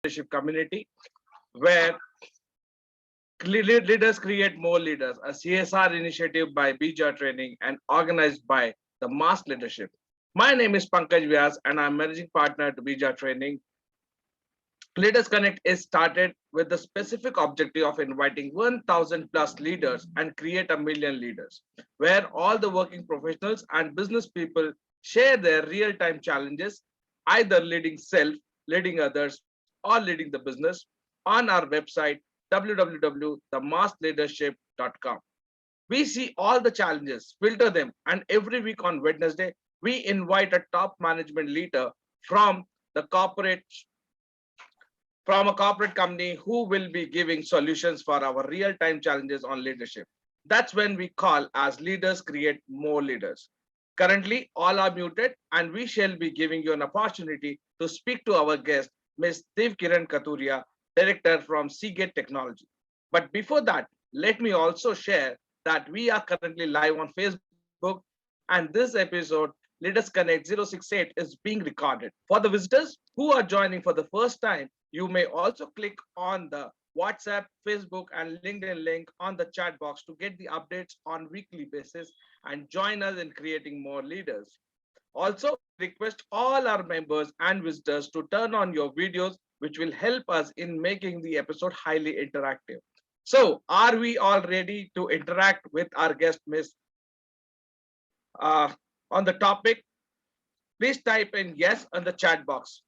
leadership community where leaders create more leaders, a CSR initiative by Bija Training and organized by the Mass Leadership. My name is Pankaj Vyas and I'm managing partner to Bija Training. Leaders Connect is started with the specific objective of inviting 1,000 plus leaders and create a million leaders, where all the working professionals and business people share their real-time challenges, either leading self, leading others, or leading the business on our website, www.themassleadership.com. We see all the challenges, filter them, and every week on Wednesday, we invite a top management leader from the a corporate company who will be giving solutions for our real-time challenges on leadership. That's when we call as leaders create more leaders. Currently, all are muted, and we shall be giving you an opportunity to speak to our guest, Ms. Divkiran Kathuria, Director from Seagate Technology. But before that, let me also share that we are currently live on Facebook, and this episode, Leaders Connect 068, is being recorded. For the visitors who are joining for the first time, you may also click on the WhatsApp, Facebook, and LinkedIn link on the chat box to get the updates on weekly basis and join us in creating more leaders. Also, request all our members and visitors to turn on your videos, which will help us in making the episode highly interactive. So, are we all ready to interact with our guest, Miss, on the topic? Please type in yes on the chat box.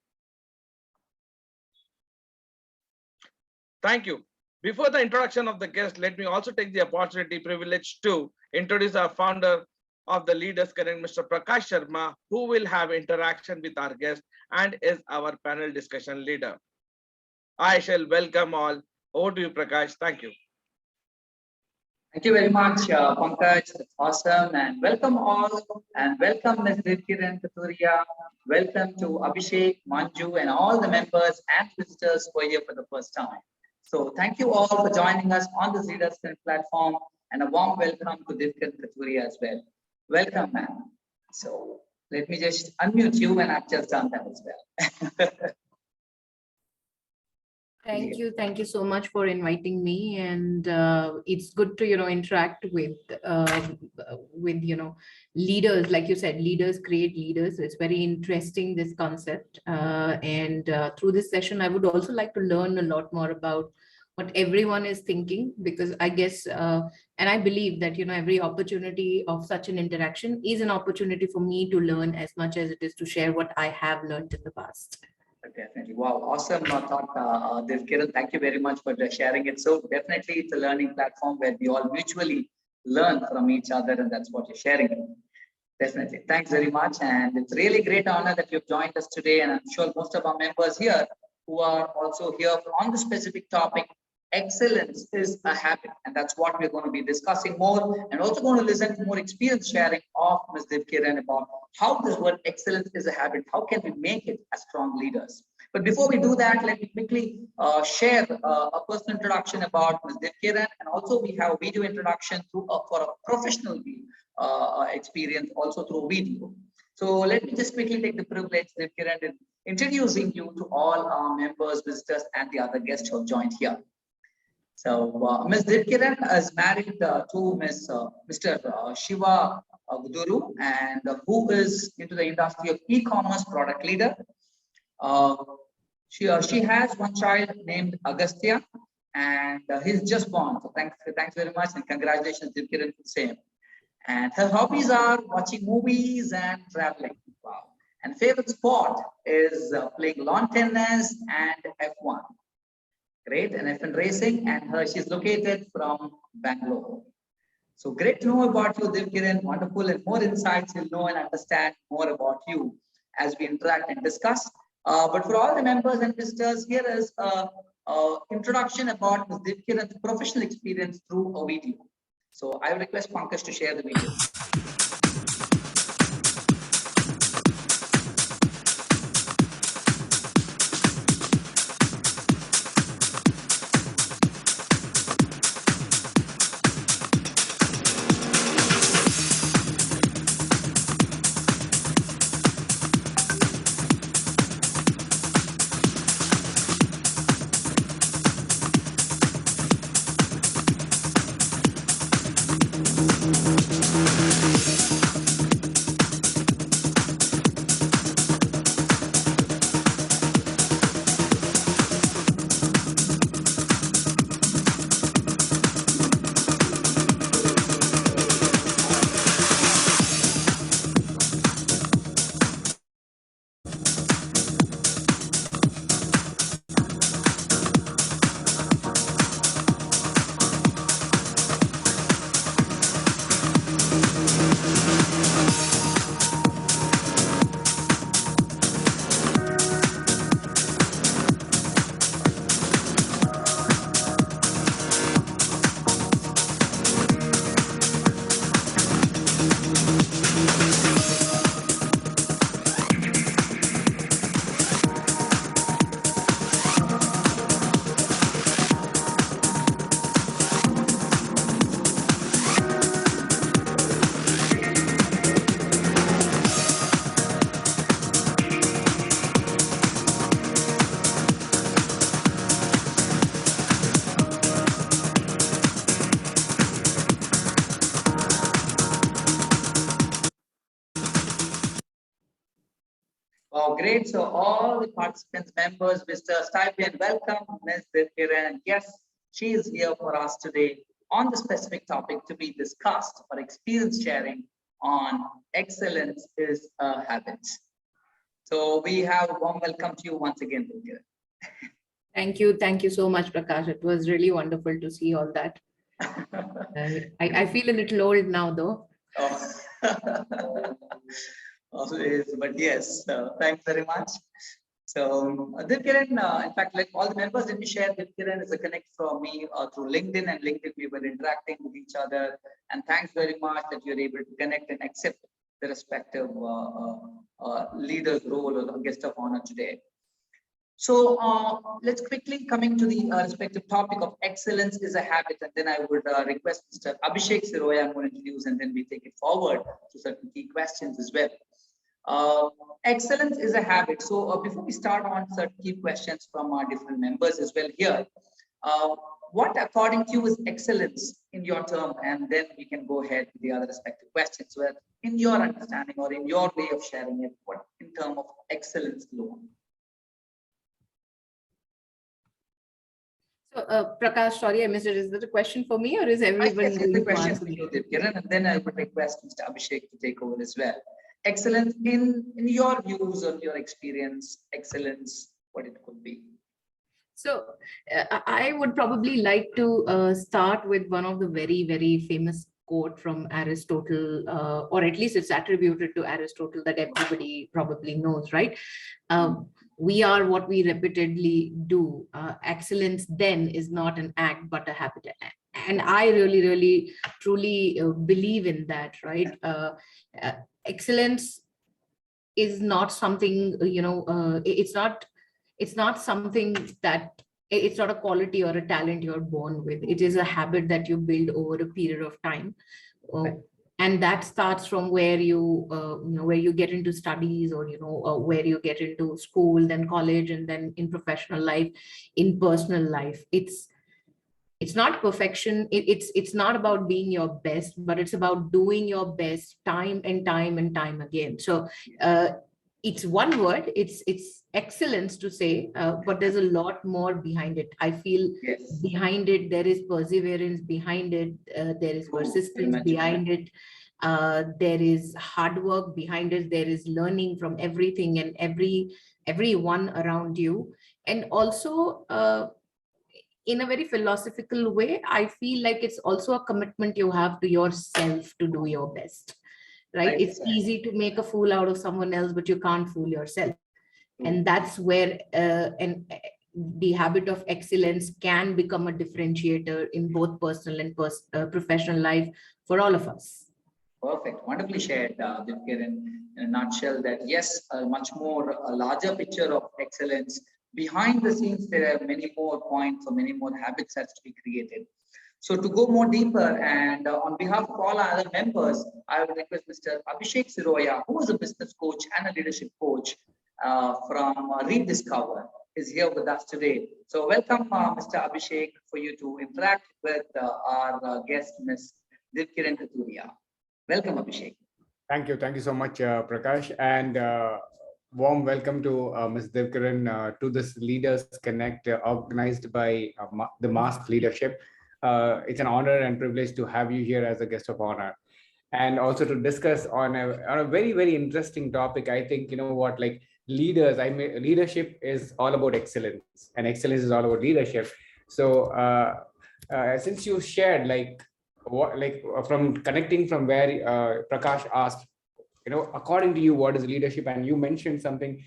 Thank you. Before the introduction of the guest, let me also take the opportunity privilege to introduce our founder of the Leaders Connect, Mr. Prakash Sharma, who will have interaction with our guest and is our panel discussion leader. I shall welcome all. Over to you, Prakash. Thank you. Thank you very much, Pankaj. That's awesome. And welcome all. And welcome Ms. Divkiran Kathuria. Welcome to Abhishek, Manju, and all the members and visitors who are here for the first time. So thank you all for joining us on this Leaders Connect platform, and a warm welcome to Divkiran Kathuria as well. Welcome, ma'am. So let me just unmute you, and I've just done that as well. Thank you so much for inviting me, and it's good to interact with leaders. Like you said, leaders create leaders. So it's very interesting, this concept, and through this session I would also like to learn a lot more about what everyone is thinking, because I guess and I believe that every opportunity of such an interaction is an opportunity for me to learn as much as it is to share what I have learned in the past. Definitely. Wow. Awesome thought, Divkiran. Thank you very much for sharing it. So definitely it's a learning platform where we all mutually learn from each other, and that's what you're sharing. Definitely. Thanks very much. And it's really great honor that you've joined us today. And I'm sure most of our members here who are also here on the specific topic, excellence is a habit. And that's what we're going to be discussing more, and also going to listen to more experience sharing of Ms. Divkiran about how this word excellence is a habit. How can we make it as strong leaders? But before we do that, let me quickly share a personal introduction about Ms. Divkiran, and also we have a video introduction for a professional experience also through video. So let me just quickly take the privilege, Divkiran, in introducing you to all our members, visitors, and the other guests who have joined here. So Ms. Divkiran is married to Mr. Shiva Guduru, and who is into the industry of e-commerce product leader. She has one child named Agastya, and he's just born. So thanks very much, and congratulations, Divkiran, for the same. And her hobbies are watching movies and traveling. Wow. And favorite sport is playing lawn tennis and F1. Great, and F1 racing, and she's located from Bangalore. So great to know about you, Divkiran. Wonderful, and more insights you'll know and understand more about you as we interact and discuss. But for all the members and visitors, here is an introduction about Ms. Divkiran's professional experience through a video. So I will request Pankaj to share the video. Great. So all the participants, members, Mr. Stipend, welcome, Ms. Divkiran. Yes, she is here for us today on the specific topic to be discussed for experience sharing on excellence is a habit. So we have a warm welcome to you once again, Divkiran. Thank you. Thank you so much, Prakash. It was really wonderful to see all that. I feel a little old now, though. Oh. Always, but yes, thanks very much. So, Divkiran, in fact, like all the members, let me share, Divkiran is a connect from me through LinkedIn, and LinkedIn we were interacting with each other. And thanks very much that you're able to connect and accept the respective leader's role or guest of honor today. So let's quickly coming to the respective topic of excellence is a habit, and then I would request Mr. Abhishek Siroya, I'm going to introduce, and then we take it forward to certain key questions as well. Excellence is a habit. So before we start on certain key questions from our different members as well here, what according to you is excellence in your term, and then we can go ahead with the other respective questions where in your understanding or in your way of sharing it, what in terms of excellence alone. So, Prakash, sorry, I missed it. Is that a question for me or is everyone It's going the to question answer for me? you, Divkiran, and then I would request Mr. Abhishek to take over as well. Excellence in your views or your experience, excellence, what it could be. So I would probably like to start with one of the very, very famous quote from Aristotle, or at least it's attributed to Aristotle that everybody probably knows, right? We are what we repeatedly do. Excellence then is not an act, but a habit. And I really, really, truly believe in that, right? Excellence is not something, it's not something that it's not a quality or a talent you're born with. It is a habit that you build over a period of time. And that starts from where where you get into studies, or where you get into school, then college, and then in professional life, in personal life. It's not perfection. It's not about being your best, but it's about doing your best time and time and time again. So it's one word, it's excellence to say, but there's a lot more behind it. I feel Yes. Behind it, there is perseverance behind it, there is persistence behind it, there is hard work behind it, there is learning from everything and everyone around you. And also, in a very philosophical way, I feel like it's also a commitment you have to yourself to do your best. Right? It's easy to make a fool out of someone else, but you can't fool yourself. And that's where the habit of excellence can become a differentiator in both personal and professional life for all of us. Perfect. Wonderfully shared, Divkiran, in a nutshell, that yes, a larger picture of excellence. Behind the scenes, there are many more points or many more habits that's to be created. So to go more deeper, and on behalf of all our other members, I would request Mr. Abhishek Siroya, who is a business coach and a leadership coach from Rediscover, is here with us today. So welcome, Mr. Abhishek, for you to interact with our guest, Ms. Divkiran Kathuria. Welcome, Abhishek. Thank you. Thank you so much, Prakash. And warm welcome to Ms. Divkiran to this Leaders Connect organized by the Mask Leadership. It's an honor and privilege to have you here as a guest of honor, and also to discuss on a very, very interesting topic. I think, like leaders, leadership is all about excellence, and excellence is all about leadership. So since you shared from connecting from where Prakash asked, according to you, what is leadership? And you mentioned something,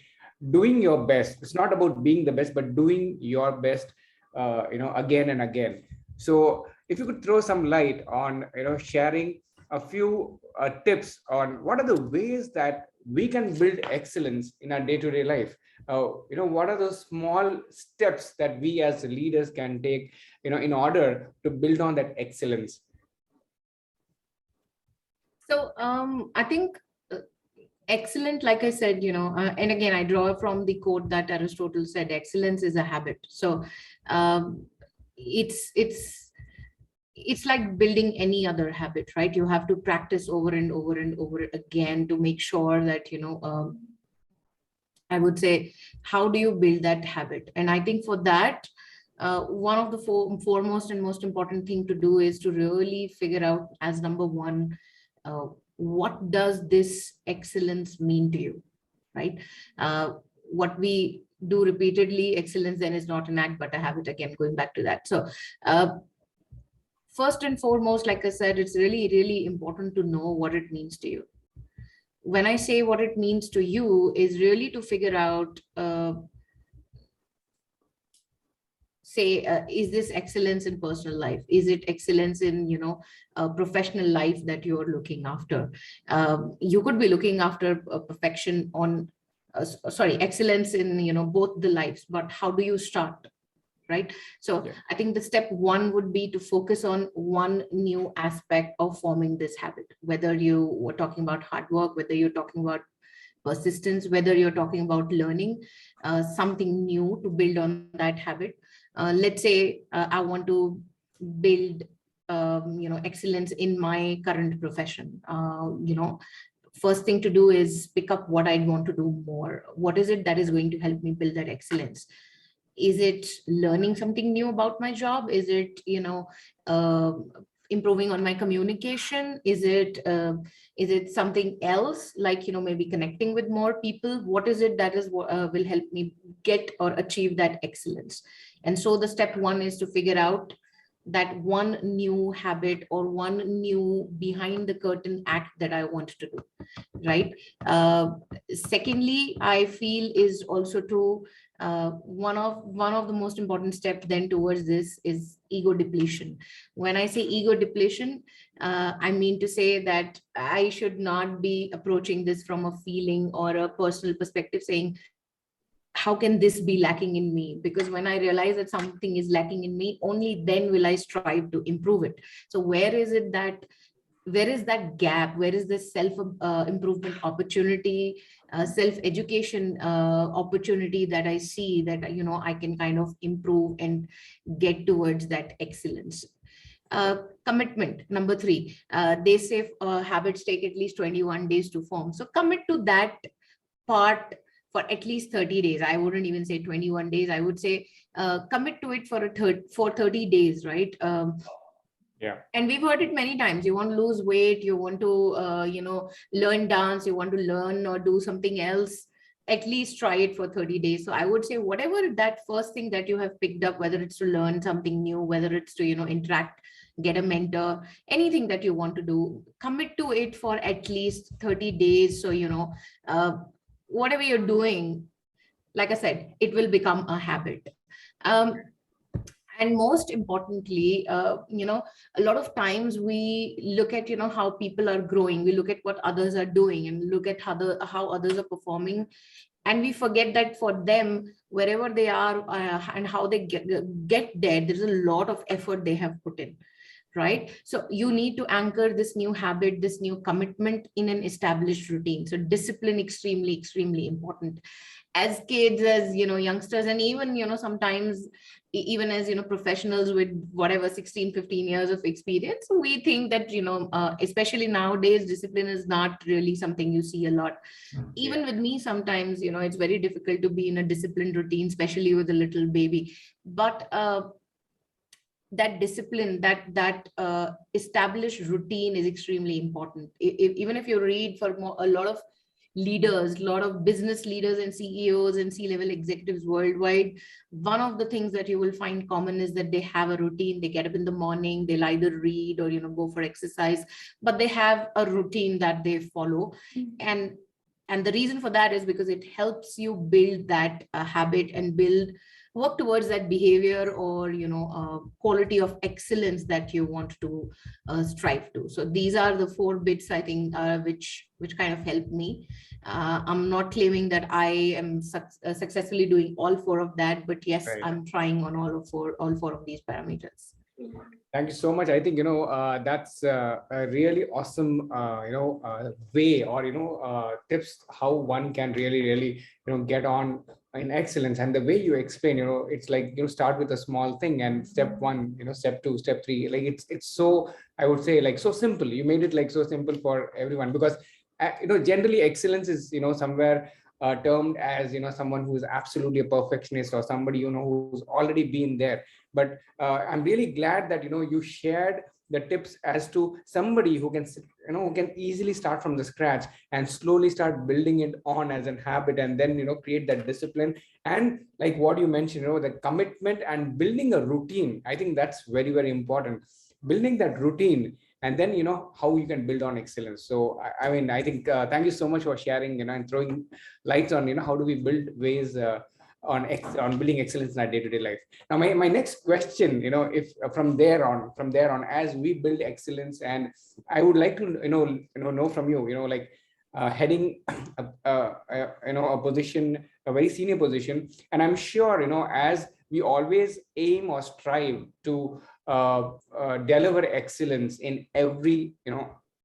doing your best. It's not about being the best, but doing your best, again and again. So if you could throw some light on, sharing a few tips on what are the ways that we can build excellence in our day-to-day life. What are those small steps that we as leaders can take, in order to build on that excellence? So I think excellent, like I said, and again, I draw from the quote that Aristotle said, excellence is a habit. So it's like building any other habit, right? You have to practice over and over and over again to make sure that I would say, how do you build that habit? And I think for that, one of the foremost and most important thing to do is to really figure out, as number one, what does this excellence mean to you, right? What we do repeatedly, excellence then is not an act, but a habit. Again, going back to that. So first and foremost, like I said, it's really, really important to know what it means to you. When I say what it means to you is really to figure out, is this excellence in personal life? Is it excellence in, professional life that you're looking after? You could be looking after perfection on, excellence in, both the lives, but how do you start? Right. So I think the step one would be to focus on one new aspect of forming this habit, whether you were talking about hard work, whether you're talking about persistence, whether you're talking about learning something new to build on that habit. Let's say I want to build, excellence in my current profession. First thing to do is pick up what I want to do more. What is it that is going to help me build that excellence? Is it learning something new about my job? Is it, improving on my communication? Is it something else, like, maybe connecting with more people? What is it that is will help me get or achieve that excellence? And so the step one is to figure out that one new habit or one new behind the curtain act that I want to do, right? Secondly, I feel is also to one of the most important steps then towards this is ego depletion. When I say ego depletion, I mean to say that I should not be approaching this from a feeling or a personal perspective, saying, how can this be lacking in me? Because when I realize that something is lacking in me, only then will I strive to improve it. So where is that gap? Where is this self improvement opportunity, self-education opportunity that I see that, I can kind of improve and get towards that excellence? Commitment, number three. They say habits take at least 21 days to form. So commit to that part for at least 30 days. I wouldn't even say 21 days. I would say commit to it for 30 days, right? Yeah. And we've heard it many times. You want to lose weight, you want to, learn dance, you want to learn or do something else, at least try it for 30 days. So I would say whatever that first thing that you have picked up, whether it's to learn something new, whether it's to, interact, get a mentor, anything that you want to do, commit to it for at least 30 days. So, whatever you're doing, like I said, it will become a habit. And most importantly, a lot of times we look at, how people are growing. We look at what others are doing and look at how others are performing. And we forget that for them, wherever they are and how they get there, there's a lot of effort they have put in. Right? So you need to anchor this new habit, this new commitment in an established routine. So discipline, extremely, extremely important. As kids, as, youngsters, and even, sometimes even as, professionals with whatever 16, 15 years of experience, we think that, especially nowadays, discipline is not really something you see a lot. Even with me, sometimes, it's very difficult to be in a disciplined routine, especially with a little baby. But that discipline, that established routine is extremely important. Even if you read for a lot of leaders, a lot of business leaders and CEOs and C-level executives worldwide, one of the things that you will find common is that they have a routine. They get up in the morning, they'll either read or, go for exercise, but they have a routine that they follow. And the reason for that is because it helps you build that habit and work towards that behavior or, quality of excellence that you want to strive to. So these are the 4 bits, I think, which kind of help me. I'm not claiming that I am successfully doing all 4 of that, but yes, right. I'm trying on all 4 of these parameters. Thank you so much. I think, that's a really awesome, way or, tips how one can really, get on in excellence. And the way you explain, it's like, start with a small thing and step 1, step 2, step 3, like it's so, I would say, like so simple. You made it like so simple for everyone because, generally excellence is, somewhere termed as, someone who's absolutely a perfectionist or somebody, who's already been there. But I'm really glad that, you shared the tips as to somebody who can, who can easily start from the scratch and slowly start building it on as a habit, and then, create that discipline. And like what you mentioned, the commitment and building a routine. I think that's very, very important. Building that routine, and then, how you can build on excellence. So, I think, thank you so much for sharing, and throwing lights on, how do we build ways on building excellence in our day-to-day life. Now, my next question, if from there on, as we build excellence, and I would like to, know from you, like heading, a position, a very senior position, and I'm sure, as we always aim or strive to deliver excellence in every,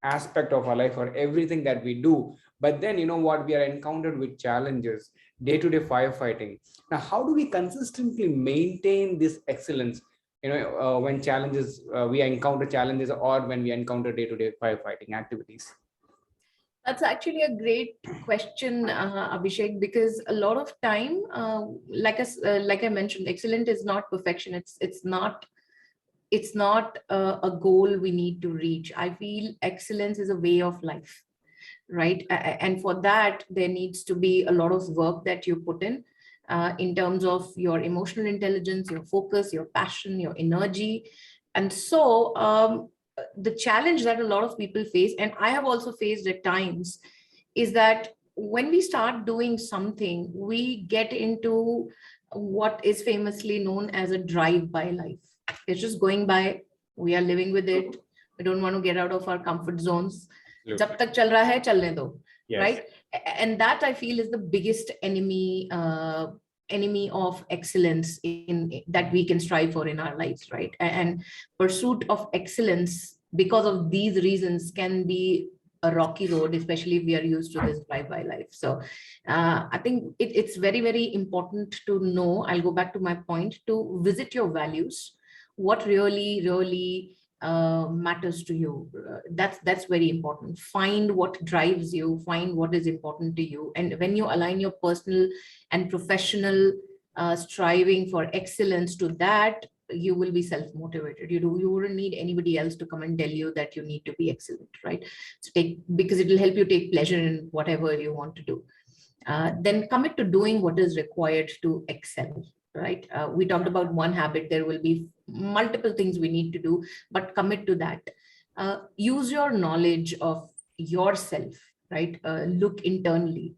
aspect of our life or everything that we do. But then, what, we are encountered with challenges, day-to-day firefighting. Now, how do we consistently maintain this excellence, when challenges, we encounter challenges, or when we encounter day-to-day firefighting activities? That's actually a great question, Abhishek, because a lot of time, like I mentioned, excellent is not perfection. It's not a goal we need to reach. I feel excellence is a way of life, right? And for that, there needs to be a lot of work that you put in terms of your emotional intelligence, your focus, your passion, your energy. And so the challenge that a lot of people face, and I have also faced at times, is that when we start doing something, we get into what is famously known as a drive-by life. It's just going by, we are living with it. We don't want to get out of our comfort zones. Jab tak chal raha hai, chalne do, right? And that, I feel, is the biggest enemy of excellence that we can strive for in our lives, right? And pursuit of excellence, because of these reasons, can be a rocky road, especially if we are used to this drive-by life. So I think it's very, very important to know, I'll go back to my point, to visit your values, what really, really matters to you. That's very important. Find what drives you, find what is important to you. And when you align your personal and professional striving for excellence to that, you will be self-motivated. You wouldn't need anybody else to come and tell you that you need to be excellent, right? So because it will help you take pleasure in whatever you want to do. Then commit to doing what is required to excel, right? We talked about one habit. There will be multiple things we need to do, but commit to that. Use your knowledge of yourself, right? Look internally.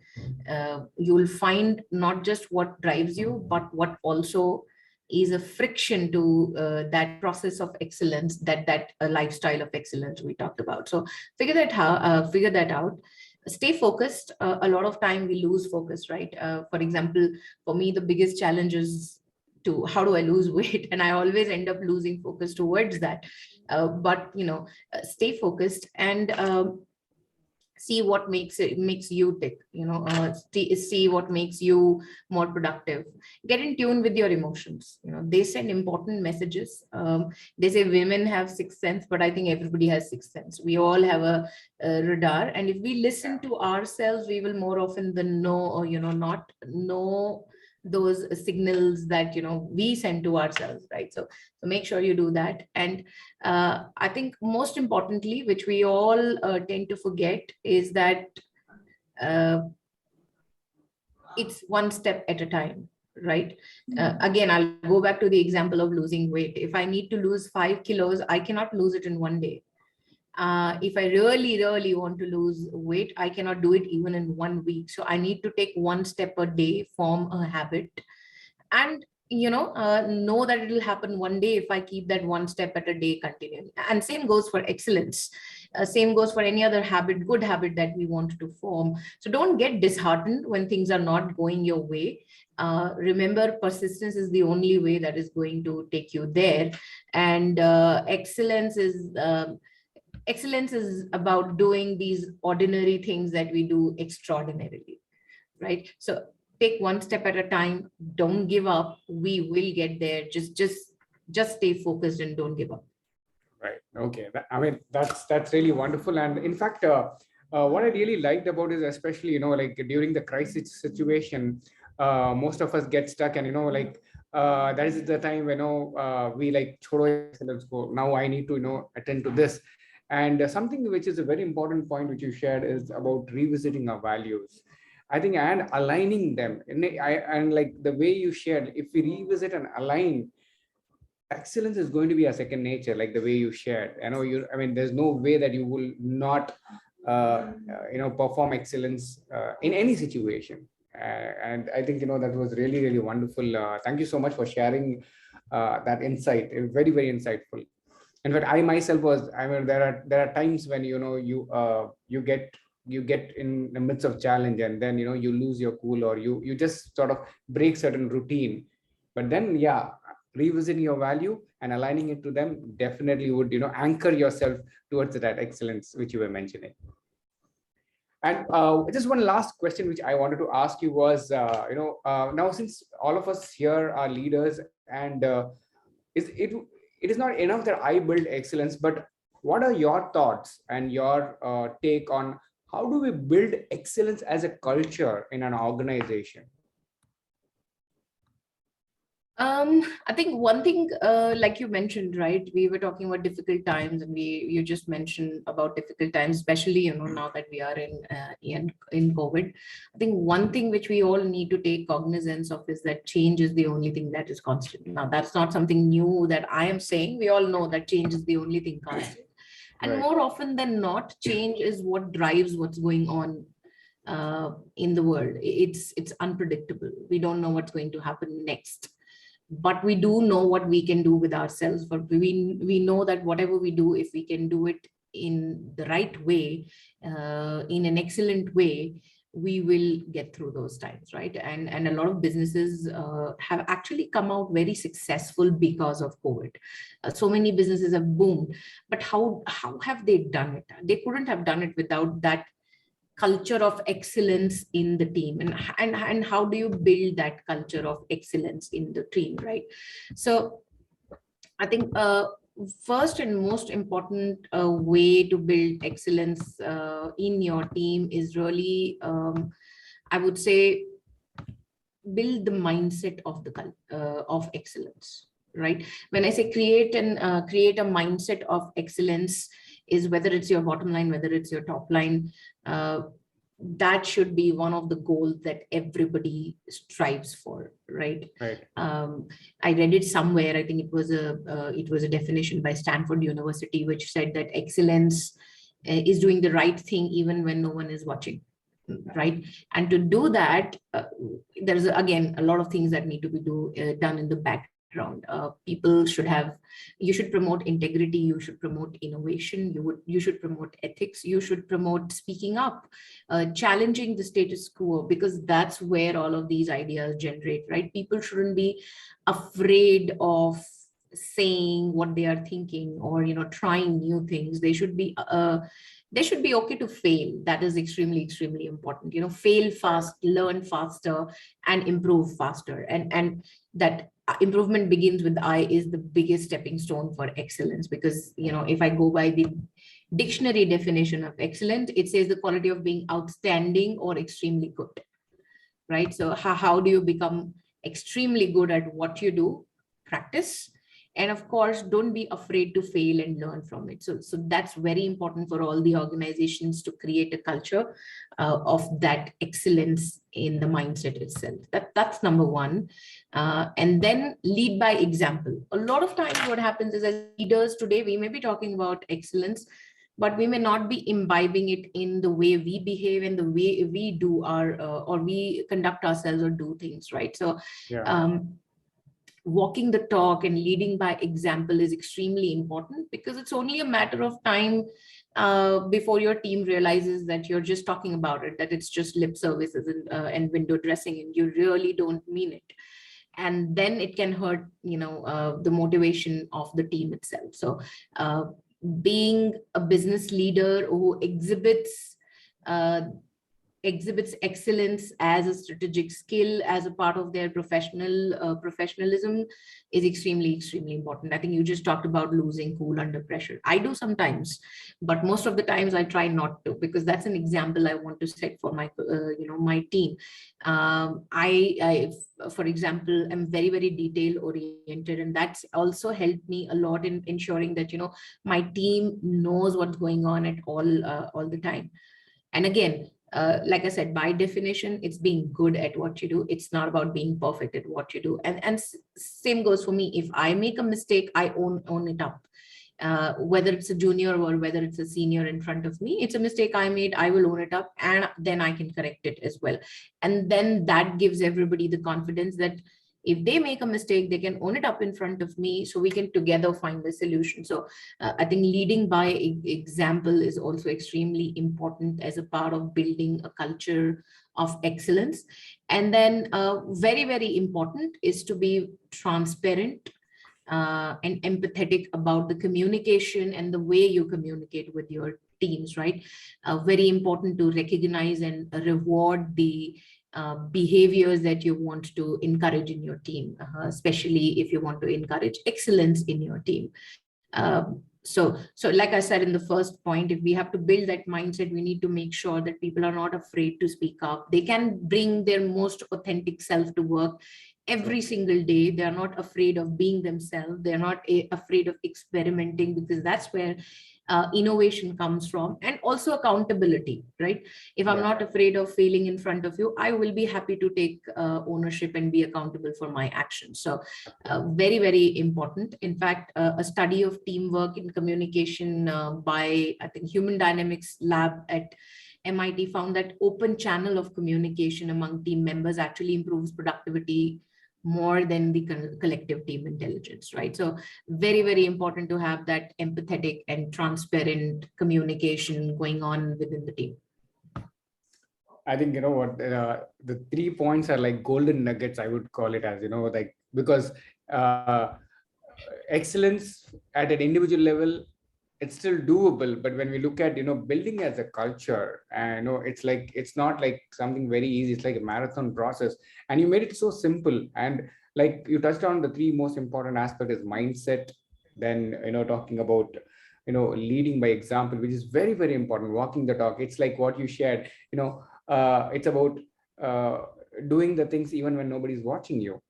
You'll find not just what drives you, but what also is a friction to that process of excellence, that lifestyle of excellence we talked about. So figure that out. Stay focused. A lot of time we lose focus, right? For example, for me, the biggest challenge is to how do I lose weight, and I always end up losing focus towards that. But stay focused and see what makes you tick, see what makes you more productive. Get in tune with your emotions. They send important messages. They say women have sixth sense, but I think everybody has sixth sense. We all have a radar, and if we listen to ourselves, we will more often than know, or not know those signals that we send to ourselves, right? So make sure you do that. And I think most importantly, which we all tend to forget, is that it's one step at a time, right? Again, I'll go back to the example of losing weight. If I need to lose 5 kilos, I cannot lose it in one day. If I really, really want to lose weight, I cannot do it even in 1 week. So I need to take one step a day, form a habit, and know that it will happen one day if I keep that one step at a day continuing. And same goes for excellence. Same goes for any other habit, good habit that we want to form. So don't get disheartened when things are not going your way. Remember, persistence is the only way that is going to take you there. And excellence is about doing these ordinary things that we do extraordinarily, right? So take one step at a time. Don't give up. We will get there. Just stay focused and don't give up. Right. Okay. That's really wonderful. And in fact, What I really liked about is, especially, like during the crisis situation, most of us get stuck, and that is the time when we like chodo excellence go. Now I need to attend to this, and something which is a very important point which you shared is about revisiting our values. I think, and aligning them, and like the way you shared, if we revisit and align, excellence is going to be a second nature, like the way you shared. I mean, there's no way that you will not perform excellence in any situation. And I think that was really, really wonderful. Thank you so much for sharing that insight. Very, very insightful. In fact, I myself was, I mean, there are times when you get in the midst of challenge, and then you lose your cool, or you just sort of break certain routine. But then, yeah, revisiting your value and aligning it to them definitely would anchor yourself towards that excellence which you were mentioning. And just one last question which I wanted to ask you was, now since all of us here are leaders, and it is not enough that I build excellence, but what are your thoughts and your take on how do we build excellence as a culture in an organization? I think one thing, like you mentioned, right, we were talking about difficult times, and you just mentioned about difficult times, especially now that we are in COVID. I think one thing which we all need to take cognizance of is that change is the only thing that is constant. Now, that's not something new that I am saying. We all know that change is the only thing constant, and Right. more often than not, change is what drives what's going on in the world. It's unpredictable. We don't know what's going to happen next, but we do know what we can do with ourselves. But we know that whatever we do, if we can do it in the right way, in an excellent way, we will get through those times, right? And a lot of businesses have actually come out very successful because of COVID. So many businesses have boomed, but how have they done it? They couldn't have done it without that culture of excellence in the team. And how do you build that culture of excellence in the team, right? So I think first and most important way to build excellence in your team is really, I would say, build the mindset of the of excellence, right? When I say create a mindset of excellence, is whether it's your bottom line, whether it's your top line, that should be one of the goals that everybody strives for, right? Right. I read it somewhere. I think it was a definition by Stanford University, which said that excellence is doing the right thing even when no one is watching, right? And to do that, there's again a lot of things that need to be done in the background. People you should promote integrity, you should promote innovation, you should promote ethics, you should promote speaking up, challenging the status quo, because that's where all of these ideas generate, right? People shouldn't be afraid of saying what they are thinking, or trying new things. They should be okay to fail. That is extremely, extremely important. Fail fast, learn faster, and improve faster. And that improvement begins with I is the biggest stepping stone for excellence, because if I go by the dictionary definition of excellence, it says the quality of being outstanding or extremely good, right? So how do you become extremely good at what you do? Practice. And of course, don't be afraid to fail and learn from it. So that's very important for all the organizations to create a culture of that excellence in the mindset itself. That's number one. And then lead by example. A lot of times what happens is, as leaders today, we may be talking about excellence, but we may not be imbibing it in the way we behave and the way we do or we conduct ourselves or do things, right? So Yeah. Walking the talk and leading by example is extremely important, because it's only a matter of time before your team realizes that you're just talking about it, that it's just lip services and window dressing, and you really don't mean it. And then it can hurt, the motivation of the team itself. So being a business leader who exhibits exhibits excellence as a strategic skill, as a part of their professionalism is extremely, extremely important. I think you just talked about losing cool under pressure. I do sometimes, but most of the times I try not to, because that's an example I want to set for my, my team. I, for example, am very, very detail oriented, and that's also helped me a lot in ensuring that, my team knows what's going on at all the time. And again, like I said, by definition, it's being good at what you do. It's not about being perfect at what you do. And same goes for me. If I make a mistake, I own it up. Whether it's a junior or whether it's a senior in front of me, it's a mistake I made, I will own it up, and then I can correct it as well. And then that gives everybody the confidence that if they make a mistake, they can own it up in front of me, so we can together find the solution. So I think leading by example is also extremely important as a part of building a culture of excellence. And then very, very important is to be transparent and empathetic about the communication and the way you communicate with your teams, right? Very important to recognize and reward the behaviors that you want to encourage in your team, especially if you want to encourage excellence in your team. So like I said in the first point, if we have to build that mindset, we need to make sure that people are not afraid to speak up. They can bring their most authentic self to work every single day. They are not afraid of being themselves. They're not afraid of experimenting, because that's where innovation comes from. And also accountability, right? If I'm not afraid of failing in front of you, I will be happy to take ownership and be accountable for my actions. So very, very important. In fact, a study of teamwork and communication by, I think, Human Dynamics Lab at MIT found that open channel of communication among team members actually improves productivity more than the collective team intelligence, right? So very, very important to have that empathetic and transparent communication going on within the team. I think, you know what, the 3 points are like golden nuggets, I would call it as, like, because excellence at an individual level, it's still doable. But when we look at, building as a culture, and it's not like something very easy. It's like a marathon process, and you made it so simple. And like you touched on, the 3 most important aspects is mindset, then, talking about, leading by example, which is very, very important, walking the talk. It's like what you shared, it's about doing the things even when nobody's watching you.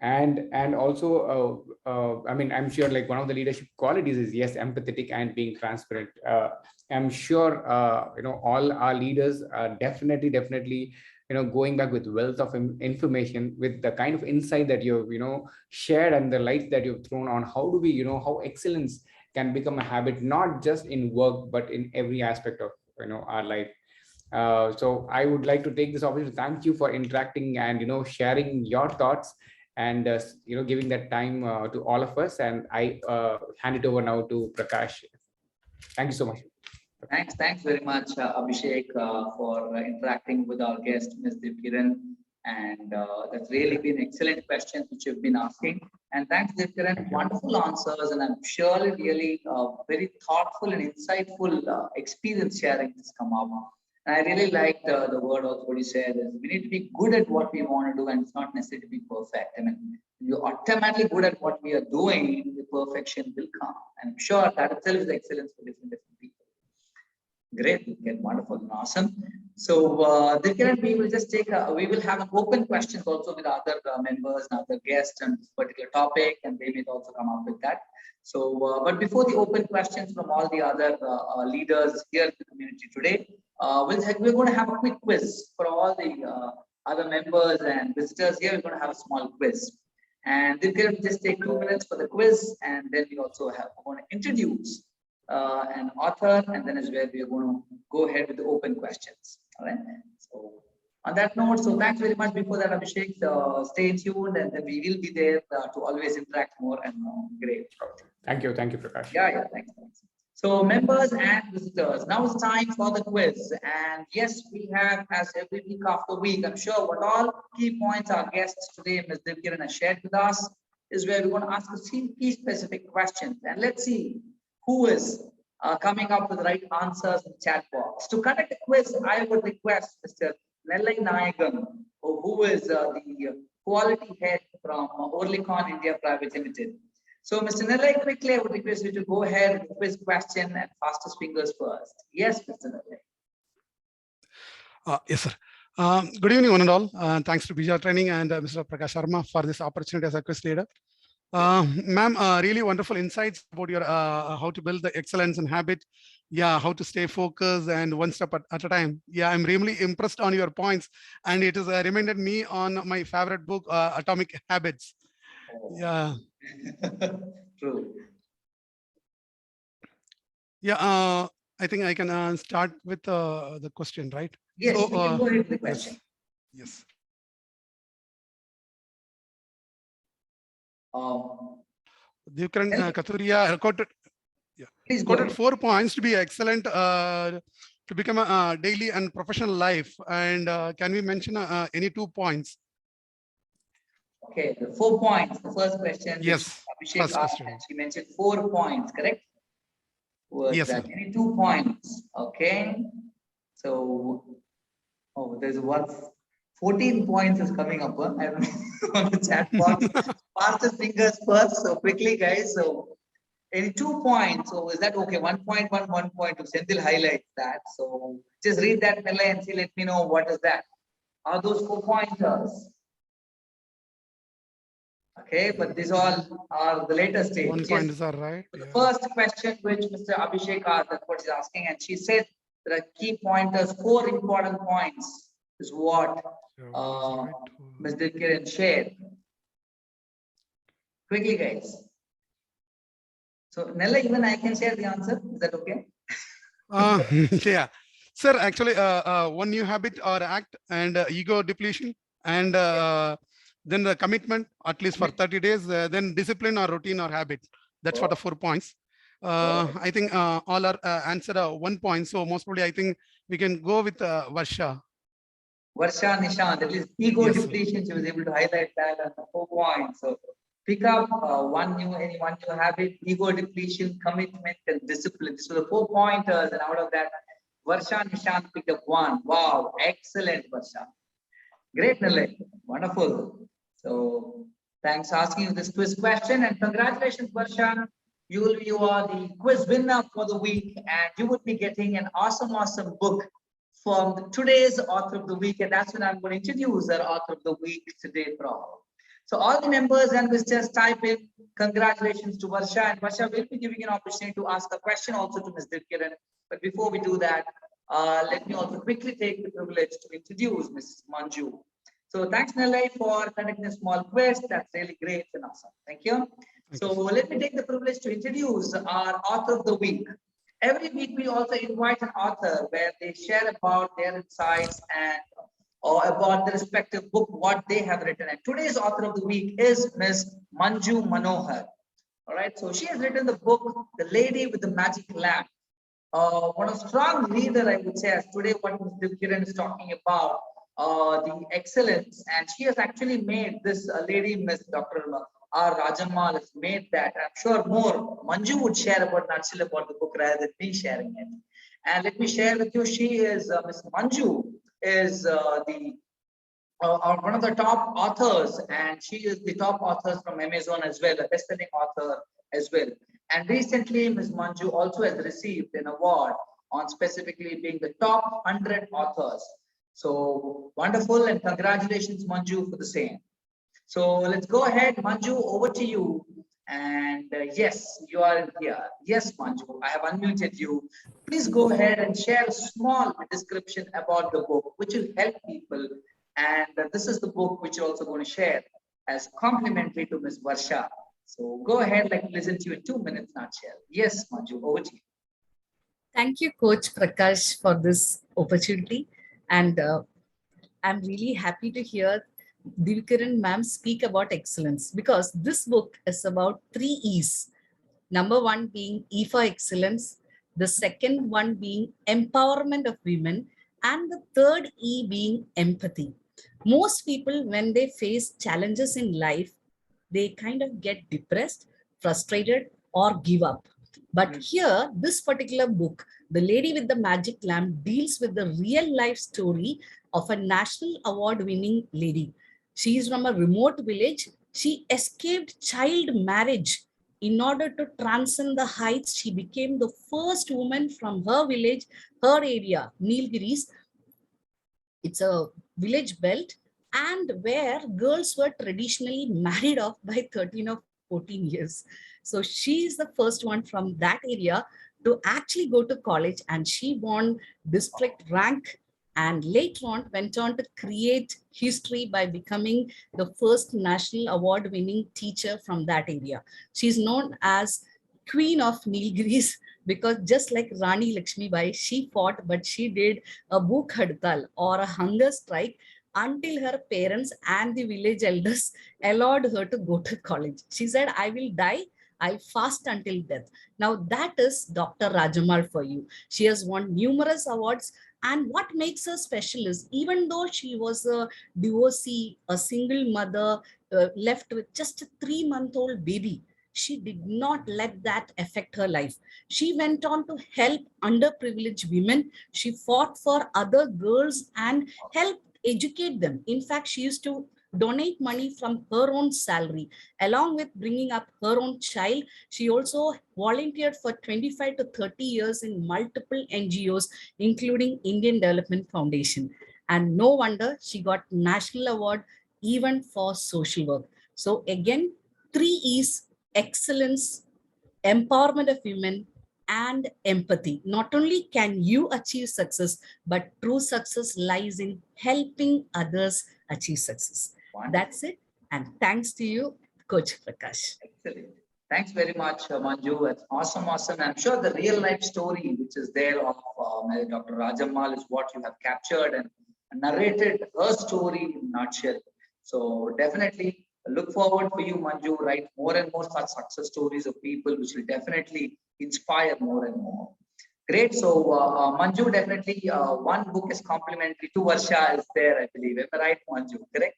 And also, I mean, I'm sure like one of the leadership qualities is, yes, empathetic and being transparent. I'm sure, all our leaders are definitely, going back with wealth of information, with the kind of insight that you've, shared, and the light that you've thrown on how do we, how excellence can become a habit, not just in work, but in every aspect of, our life. So I would like to take this opportunity to thank you for interacting and, sharing your thoughts, and giving that time to all of us. And I hand it over now to Prakash. Thank you so much. Thanks very much, Abhishek, for interacting with our guest, Ms. Divkiran. And that's really been excellent questions which you've been asking. And thanks, Divkiran, wonderful answers. And I'm surely really very thoughtful and insightful experience sharing this come up. And I really liked the word also what you said is we need to be good at what we want to do, and it's not necessary to be perfect. I mean, you're automatically good at what we are doing, the perfection will come. And I'm sure that itself is excellence for different people. Great, again, wonderful and awesome. So Divkiran, we will just take we will have an open questions also with other members and other guests on this particular topic, and they may also come up with that. So, but before the open questions from all the other leaders here in the community today, we're going to have a quick quiz for all the other members and visitors here. We're going to have a small quiz, and then we'll just take 2 minutes for the quiz, and then we also we're going to introduce an author, and then is where we're going to go ahead with the open questions. All right. So on that note, so thanks very much. Before that, Abhishek, stay tuned, and then we will be there to always interact more and more. Great. Thank you, Prakash. Yeah, thanks. So members and visitors, now it's time for the quiz. And yes, we have, as every week after week, I'm sure what all key points our guests today, Ms. Divkiran, has shared with us, is where we want to ask a key specific questions. And let's see who is coming up with the right answers in the chat box. To conduct a quiz, I would request Mr. Nellai Nayagam, who is the quality head from Orlicon India Private Limited. So, Mr. Nellai, quickly, I would request you to go ahead with the quiz question and fastest fingers first. Yes, Mr. Nellai. Yes, sir. Good evening, one and all. Thanks to Bija Training and Mr. Prakash Sharma for this opportunity as a quiz leader. Ma'am, really wonderful insights about your how to build the excellence and habit. Yeah, how to stay focused and one step at a time. Yeah, I'm really impressed on your points, and it has reminded me on my favorite book, Atomic Habits. Yeah. True. Yeah, I think I can start with the question, right? Yes, So, we can go ahead with the question. Yes. Divkiran Kathuria quoted, Please go quoted ahead. 4 points to be excellent to become a daily and professional life. And can we mention any 2 points? Okay, the 4 points. The first question, Yes, which Abhishek first asked, question. and she mentioned 4 points, correct? Was Yes, that sir. any 2 points? Okay. So, oh, there's one 14 points is coming up I don't know, on the chat box. Fastest fingers first. So quickly, guys. So any 2 points. So is that okay? 1.1, 1.2. Senthil highlights that. So just read that Nellai and see. Let me know what is that. Are those 4 pointers? Okay, but these all are the later stage. 1 point is all right. The Yeah. first question which Mr. Abhishek asked, that's what she's asking, and she said there are key pointers, 4 important points is what Ms. Divkiran shared. Quickly, guys. So, Nella, even I can share the answer. Is that okay? Yeah. Sir, actually, one new habit or act and ego depletion, and then the commitment, at least for 30 days, then discipline or routine or habit. That's for the 4 points. I think all are answered 1 point. So most probably, I think we can go with Varsha. Varsha Nishant, at least ego Yes, sir. depletion, she was able to highlight that on the 4 points. So pick up one new habit, ego depletion, commitment, and discipline. So the 4 pointers, and out of that, Varsha Nishant picked up 1. Wow, excellent, Varsha. Great, Nellai. Wonderful. So thanks for asking this quiz question, and congratulations, Varsha. You are the quiz winner for the week, and you would be getting an awesome book from today's author of the week, and that's when I'm going to introduce our author of the week today from. So all the members and visitors type in congratulations to Varsha, and Varsha will be giving an opportunity to ask a question also to Ms. Divkiran. But before we do that, let me also quickly take the privilege to introduce Ms. Manju. So thanks, Nellai, for conducting a small quiz. That's really great and awesome. Thank you. So let me take the privilege to introduce our author of the week. Every week, we also invite an author where they share about their insights and or about the respective book, what they have written. And today's author of the week is Ms. Manju Manohar. All right, so she has written the book, The Lady with the Magic Lamp. One of strong leader, I would say, as today what Ms. Divkiran is talking about, the excellence. And she has actually made this lady, Ms. Dr. R. Rajammal has made that. I'm sure more Manju would share about nutshell about the book rather than me sharing it. And let me share with you, she is, Ms. Manju is one of the top authors, and she is the top authors from Amazon as well, a best-selling author as well. And recently, Ms. Manju also has received an award on specifically being the top 100 authors. So wonderful, and congratulations, Manju, for the same. So let's go ahead, Manju, over to you. And yes, you are here. Yes, Manju, I have unmuted you. Please go ahead and share a small description about the book, which will help people. And this is the book which you're also going to share as complimentary to Ms. Varsha. So go ahead, like listen to you in 2 minutes, nutshell. Yes, Manju, over to you. Thank you, Coach Prakash, for this opportunity. And I'm really happy to hear Divkiran ma'am speak about excellence, because this book is about 3 E's. Number 1 being E for excellence, the second one being empowerment of women, and the third E being empathy. Most people, when they face challenges in life, they kind of get depressed, frustrated, or give up. But here, this particular book, The Lady with the Magic Lamp, deals with the real life story of a national award winning lady. She is from a remote village. She escaped child marriage. In order to transcend the heights, she became the first woman from her village, her area, Nilgiris. It's a village belt, and where girls were traditionally married off by 13 or 14 years. So she is the first one from that area to actually go to college, and she won district rank, and later on went on to create history by becoming the first national award winning teacher from that area. She's known as Queen of Nilgiris because just like Rani Lakshmi Bai, she fought, but she did a bhuk hadtal or a hunger strike until her parents and the village elders allowed her to go to college. She said, I will die. I'll fast until death. Now that is Dr. Rajamal for you. She has won numerous awards. And what makes her special is, even though she was a divorcee, a single mother, left with just a 3-month-old baby, she did not let that affect her life. She went on to help underprivileged women. She fought for other girls and helped educate them. In fact, she used to donate money from her own salary. Along with bringing up her own child, she also volunteered for 25 to 30 years in multiple NGOs, including Indian Development Foundation. And no wonder she got national award even for social work. So again, 3 E's: excellence, empowerment of women, and empathy. Not only can you achieve success, but true success lies in helping others achieve success. Wonderful. That's it. And thanks to you, Coach Prakash. Excellent. Thanks very much, Manju. It's awesome. I'm sure the real life story which is there of Dr. Rajamal is what you have captured and narrated her story in a nutshell. So definitely look forward for you, Manju, write more and more such success stories of people which will definitely inspire more and more. Great. So Manju, definitely one book is complimentary to Varsha is there, I believe. Am I right, Manju? Correct?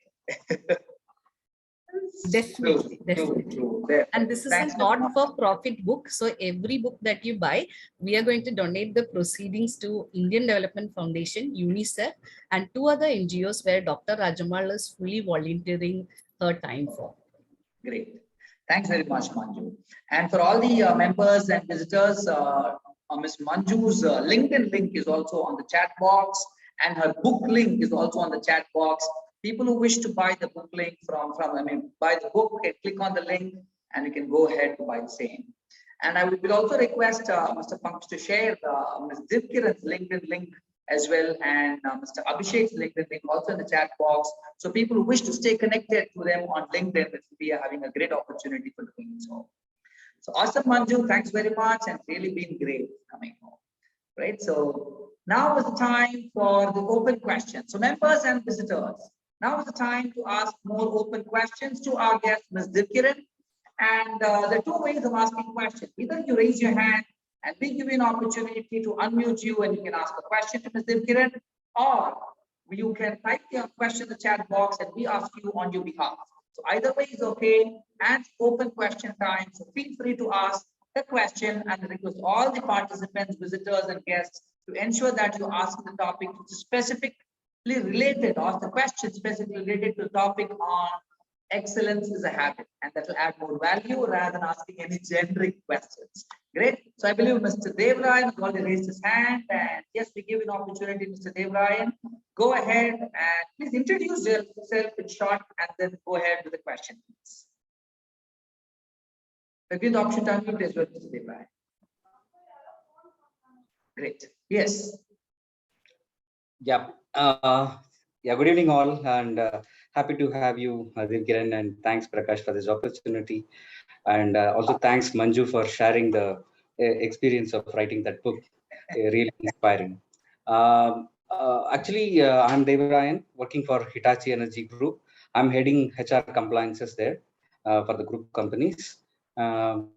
Definitely, definitely. True. And this is a not-for-profit book. So every book that you buy, we are going to donate the proceedings to Indian Development Foundation, UNICEF, and 2 other NGOs where Dr. Rajamal is fully volunteering her time for. Great. Thanks very much, Manju. And for all the members and visitors, Ms. Manju's LinkedIn link is also on the chat box, and her book link is also on the chat box. People who wish to buy the book link buy the book, can click on the link and you can go ahead to buy the same. And I will also request Mr. Pankaj to share Ms. Divkiran's LinkedIn link as well, and Mr. Abhishek's LinkedIn link also in the chat box. So people who wish to stay connected to them on LinkedIn will be having a great opportunity for doing so. So awesome, Manju. Thanks very much, and really been great coming home. Right. So now is the time for the open questions. So members and visitors, now is the time to ask more open questions to our guest, Ms. Divkiran. And there are 2 ways of asking questions. Either you raise your hand and we give you an opportunity to unmute you and you can ask a question to Ms. Divkiran, or you can type your question in the chat box and we ask you on your behalf. So either way is okay, and open question time. So feel free to ask the question, and request all the participants, visitors, and guests to ensure that you ask the topic which is specifically related, or the question specifically related to the topic on excellence is a habit, and that will add more value rather than asking any generic questions. Great. So I believe Mr. Devrayan has already raised his hand, and yes, we give an opportunity, Mr. Devrayan. Go ahead and please introduce yourself in short, and then go ahead with the question, please. I'll give the option to unmute as well, Mr. Devrayan. Great. Yes. Yeah. Good evening all, and happy to have you, Divkiran, and thanks Prakash for this opportunity, and also thanks Manju for sharing the experience of writing that book. Really inspiring. Actually, I'm Devrayan, working for Hitachi Energy Group. I'm heading HR compliances there for the group companies. I'm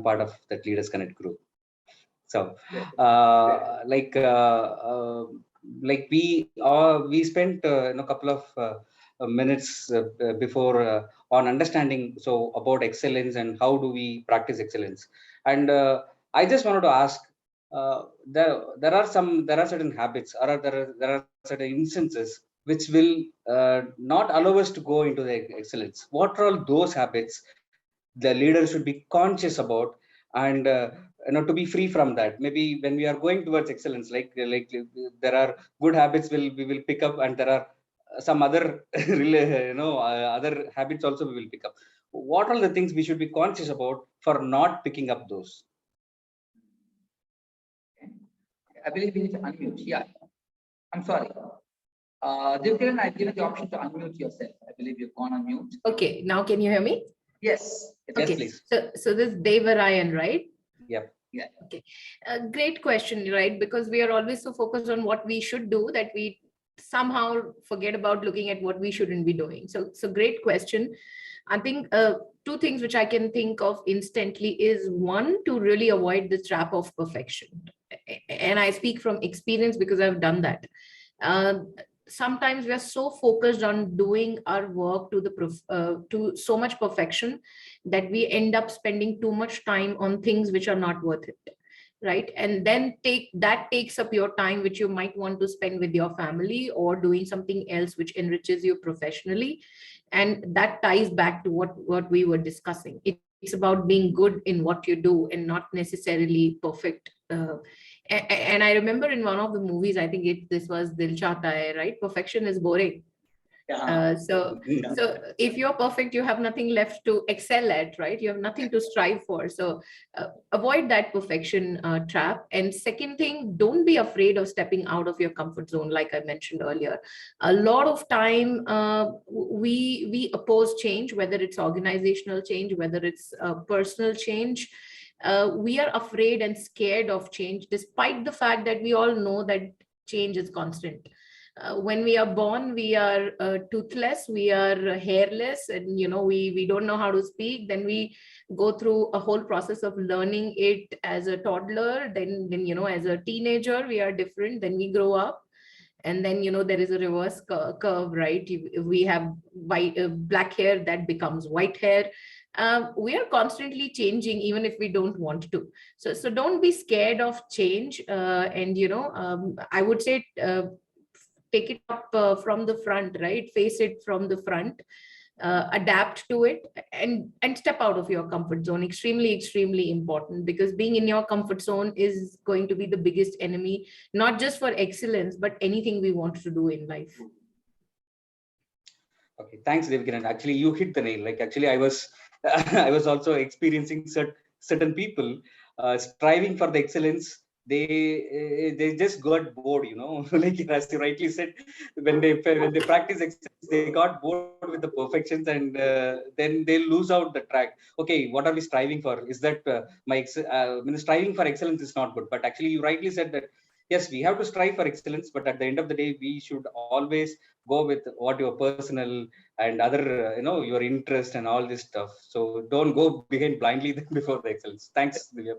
part of that Leaders Connect group. So, we spent a couple of minutes before on understanding about excellence and how do we practice excellence. And I just wanted to ask, there are certain habits, or there are certain instances which will not allow us to go into the excellence. What are all those habits the leader should be conscious about, and to be free from that? Maybe when we are going towards excellence, like there are good habits we will pick up, and there are some other other habits also we will pick up. What are the things we should be conscious about for not picking up those? I believe we need to unmute. Yeah. I'm sorry. Divkiran, I've given the option to unmute yourself. I believe you've gone on mute. Okay, now can you hear me? Yes. Yes, please. So this is Devarayan, right? Yep. Yeah. Okay. Great question, right? Because we are always so focused on what we should do that we somehow forget about looking at what we shouldn't be doing. So great question. I think two things which I can think of instantly is, one, to really avoid the trap of perfection. And I speak from experience because I've done that. Sometimes we are so focused on doing our work to so much perfection that we end up spending too much time on things which are not worth it, right? And then takes up your time which you might want to spend with your family or doing something else which enriches you professionally. And that ties back to what we were discussing. It's about being good in what you do and not necessarily perfect. And I remember in one of the movies, I think this was Dil Chahta Hai, right? Perfection is boring. So if you're perfect, you have nothing left to excel at, right? You have nothing to strive for. So avoid that perfection trap. And second thing, don't be afraid of stepping out of your comfort zone. Like I mentioned earlier, a lot of time we oppose change, whether it's organizational change, whether it's personal change. We are afraid and scared of change, despite the fact that we all know that change is constant. When we are born, we are toothless, we are hairless, and we don't know how to speak. Then we go through a whole process of learning it as a toddler. Then as a teenager, we are different. Then we grow up, and then there is a reverse curve, right? If we have black hair, that becomes white hair. We are constantly changing, even if we don't want to. So don't be scared of change. And I would say take it up from the front, right? Face it from the front, adapt to it, and step out of your comfort zone. Extremely important, because being in your comfort zone is going to be the biggest enemy, not just for excellence, but anything we want to do in life. Okay, thanks, Divkiran. Actually, you hit the nail. Like, actually, I was I was also experiencing certain people striving for the excellence. They just got bored, like as you rightly said, when they practice excellence, they got bored with the perfections, and then they lose out the track. Okay, what are we striving for? Is that striving for excellence is not good? But actually, you rightly said that yes, we have to strive for excellence, but at the end of the day, we should always go with what your personal and other, your interest and all this stuff. So don't go behind blindly before the excellence. Thanks, Divya.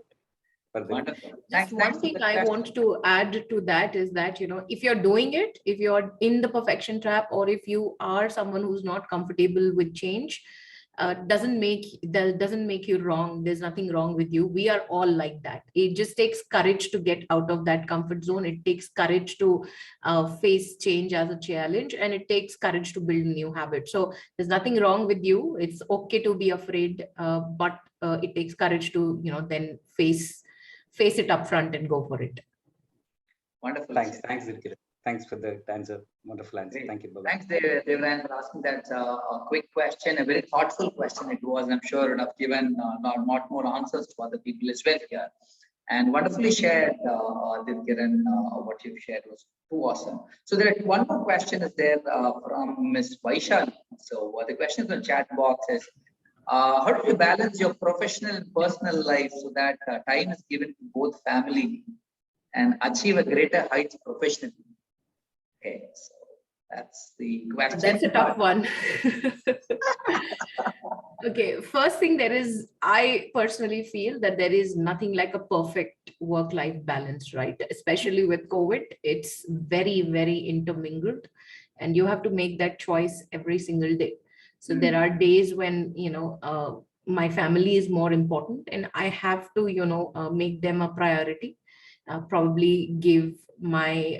Just one thing I want to add to that is that, if you're doing it, if you're in the perfection trap, or if you are someone who's not comfortable with change, doesn't make you wrong. There's nothing wrong with you. We are all like that. It just takes courage to get out of that comfort zone. It takes courage to face change as a challenge, and it takes courage to build new habits. So there's nothing wrong with you. It's okay to be afraid, but it takes courage to then face it up front and go for it. Wonderful. Thanks, Divkiran. Thanks for the answer. Wonderful answer. Great. Thank you. Bye-bye. Thanks, Devran, for asking that quick question, a very thoughtful question it was. I'm sure it would have given a lot more answers to other people as well here. And wonderfully shared, Divkiran, what you've shared was too awesome. So there are one more question is there from Ms. Vaishali. So the question is on chat box is, how do you balance your professional and personal life so that time is given to both family and achieve a greater heights professionally? Okay, so that's the question. That's a tough one. Okay, first thing, I personally feel that there is nothing like a perfect work-life balance, right? Especially with COVID, it's very, very intermingled, and you have to make that choice every single day. So there are days when, my family is more important and I have to, make them a priority. Probably give my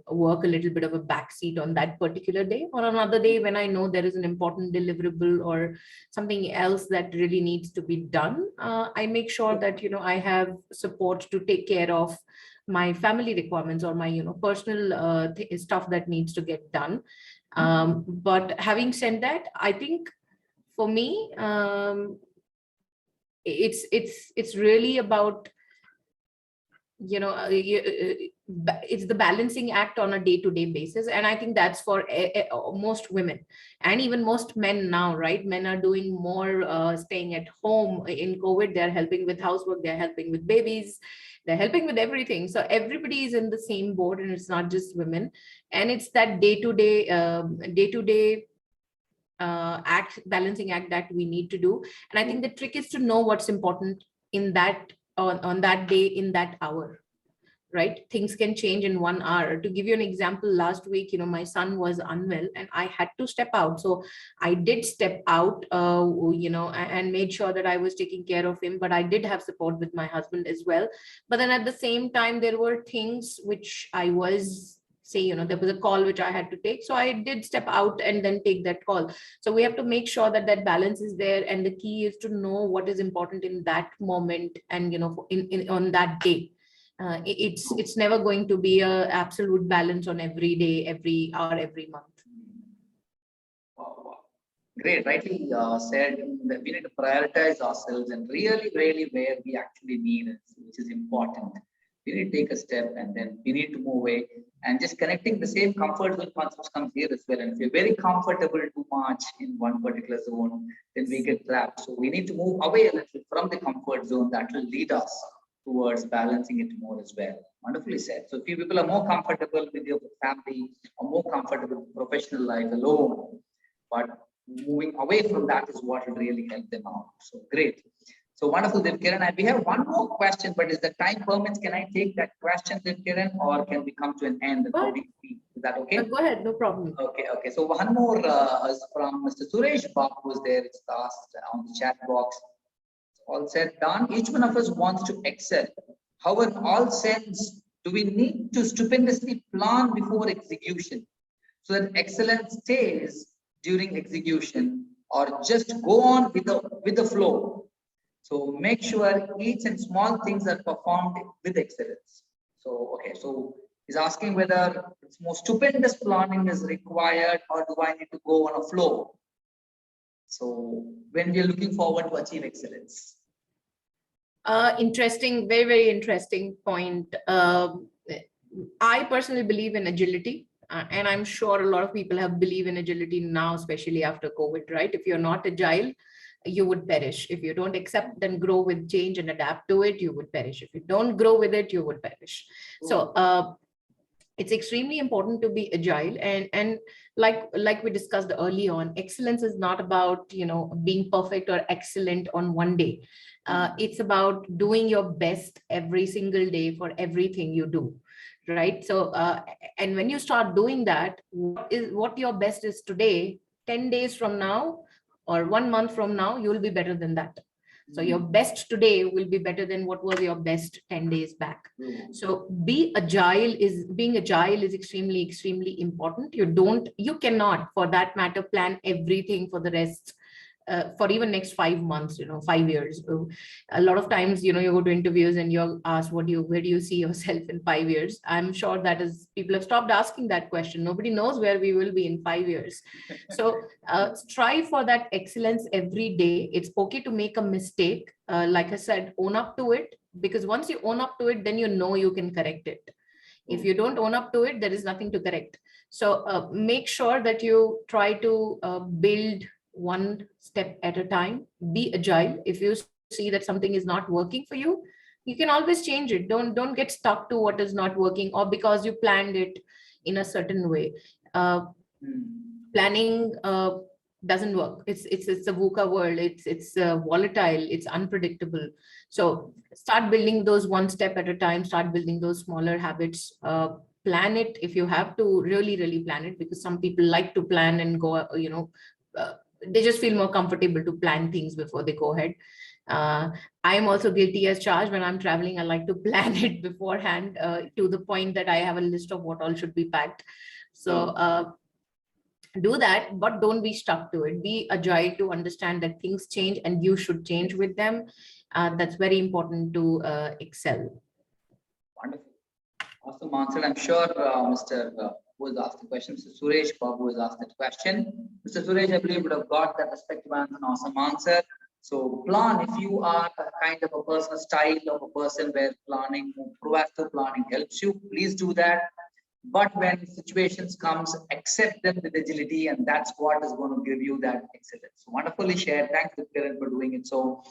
work a little bit of a backseat on that particular day, or another day when I know there is an important deliverable or something else that really needs to be done. I make sure that, I have support to take care of my family requirements or my, personal stuff that needs to get done. But having said that, I think for me, it's really about, it's the balancing act on a day-to-day basis, and I think that's for most women and even most men now, right? Men are doing more staying at home in COVID. They're helping with housework, they're helping with babies, they're helping with everything. So everybody is in the same boat, and it's not just women. And it's that day-to-day balancing act that we need to do. And I think the trick is to know what's important in that on that day, in that hour, right? Things can change in 1 hour. To give you an example, last week, my son was unwell and I had to step out. So I did step out, and made sure that I was taking care of him, but I did have support with my husband as well. But then at the same time, there were things which I was, there was a call which I had to take. So I did step out and then take that call. So we have to make sure that that balance is there. And the key is to know what is important in that moment and, on that day. It's never going to be a absolute balance on every day, every hour, every month. Wow. Great, rightly said that we need to prioritize ourselves and really where we actually need it, which is important. We need to take a step and then we need to move away, and just connecting the same comfort zone concepts comes here as well. And if you're very comfortable too much in one particular zone, then we get trapped. So we need to move away a little from the comfort zone. That will lead us towards balancing it more as well. Wonderfully said. So if you people are more comfortable with your family or more comfortable with professional life alone, but moving away from that is what will really help them out. So great. So wonderful, Divkiran. And we have one more question, but is the time permits, can I take that question, Divkiran, or can we come to an end? Is that okay? Go ahead, no problem. Okay. So one more is from Mr. Suresh Bab, who's there. It's asked on the chat box. All said, done. Each one of us wants to excel. How in all sense do we need to stupendously plan before execution so that excellence stays during execution, or just go on with the flow? So make sure each and small things are performed with excellence. So, okay. So he's asking whether it's more stupendous planning is required, or do I need to go on a flow? So when we are looking forward to achieve excellence. Interesting, very interesting point. I personally believe in agility, and I'm sure a lot of people have believe in agility now, especially after COVID, right? If you're not agile, you would perish. If you don't accept and grow with change and adapt to it, you would perish. If you don't grow with it, you would perish. So it's extremely important to be agile, and like we discussed early on, excellence is not about being perfect or excellent on one day. It's about doing your best every single day for everything you do, right? So and when you start doing that, what your best is today, 10 days from now or 1 month from now, you will be better than that. So your best today will be better than what was your best 10 days back. So being agile is extremely important. You cannot, for that matter, plan everything for the rest, for even next 5 months, 5 years. A lot of times, you go to interviews and you're asked, where do you see yourself in 5 years? I'm sure people have stopped asking that question. Nobody knows where we will be in 5 years. So strive for that excellence every day. It's okay to make a mistake. Like I said, own up to it, because once you own up to it, then you can correct it. If you don't own up to it, there is nothing to correct. So make sure that you try to build one step at a time. Be agile. If you see that something is not working for you, you can always change it. Don't get stuck to what is not working, or because you planned it in a certain way. Planning doesn't work. It's a VUCA world. It's volatile. It's unpredictable. So start building those one step at a time. Start building those smaller habits. Plan it if you have to. Really plan it, because some people like to plan and go, they just feel more comfortable to plan things before they go ahead. I am also guilty as charged. When I'm traveling, I like to plan it beforehand, to the point that I have a list of what all should be packed. So do that, but don't be stuck to it. Be agile to understand that things change and you should change with them. That's very important to excel. Wonderful. Awesome answer. I'm sure Mr. Who has asked the question, Mr. Suresh Babu has asked that question. Mr. Suresh, I believe would have got that respective answer, an awesome answer. So plan, if you are a kind of a person, style of a person where planning, proactive planning helps you, please do that. But when situations comes, accept them with agility, and that's what is going to give you that excellence. Wonderfully shared. Thanks, Divkiran, for doing it so.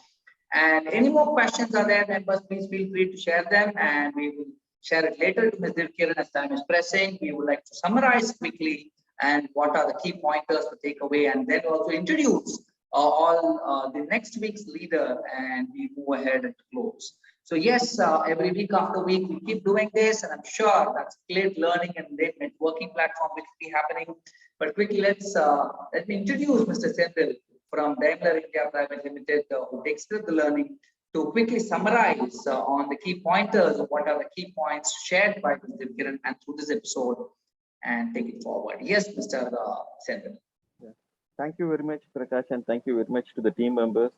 And any more questions are there, members, please feel free to share them, and we will share it later to Ms. Divkiran as time is pressing. We would like to summarize quickly and what are the key pointers to take away, and then also introduce all the next week's leader, and we move ahead and close. So yes, every week after week, we keep doing this, and I'm sure that's great learning and great networking platform which will be happening. But quickly, let me introduce Mr. Sendil from Daimler India Private Limited, who takes the learning to quickly summarize on the key pointers of what are the key points shared by Mr. Divkiran and through this episode, and take it forward. Yes, Mr. Sendil. Thank you very much, Prakash, and thank you very much to the team members.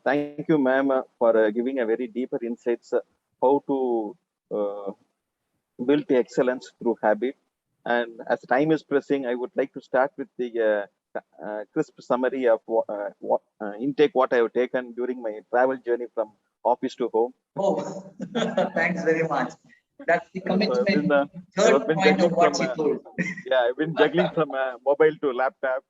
Thank you, ma'am, for giving a very deeper insights how to build the excellence through habit. And as time is pressing, I would like to start with the crisp summary of what I have taken during my travel journey from office to home. Oh, thanks very much. That's the commitment. Third point of what you told. Yeah, I've been juggling from mobile to laptop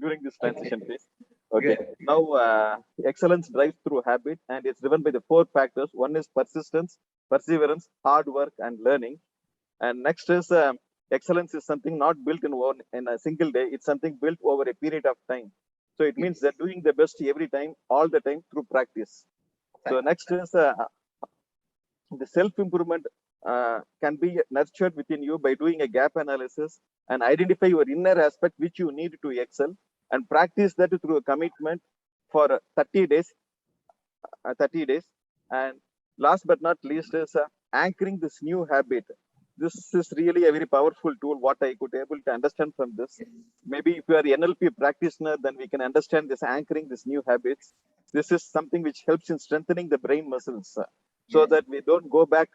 during this transition phase. Okay. Good. Now, excellence drives through habit, and it's driven by the 4 factors. One is persistence, perseverance, hard work, and learning. And next is excellence is something not built in a single day. It's something built over a period of time. So it means that doing the best every time, all the time through practice. So next is the self-improvement can be nurtured within you by doing a gap analysis and identify your inner aspect which you need to excel, and practice that through a commitment for 30 days. And last but not least is anchoring this new habit. This is really a very powerful tool, what I could able to understand from this. Maybe if you are an NLP practitioner, then we can understand this anchoring, this new habits. This is something which helps in strengthening the brain muscles so that we don't go back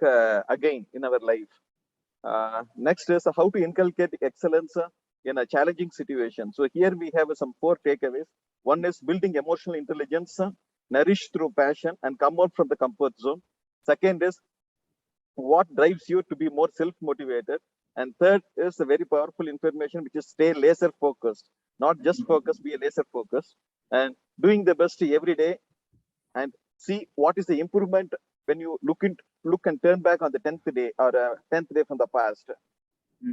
again in our life. Next is how to inculcate excellence in a challenging situation. So here we have some 4 takeaways. One is building emotional intelligence, nourished through passion and come out from the comfort zone. Second is what drives you to be more self-motivated. And third is a very powerful information, which is stay laser focused, not just focused, be a laser focused, and doing the best every day, and see what is the improvement when you look and turn back on the 10th day or 10th day from the past.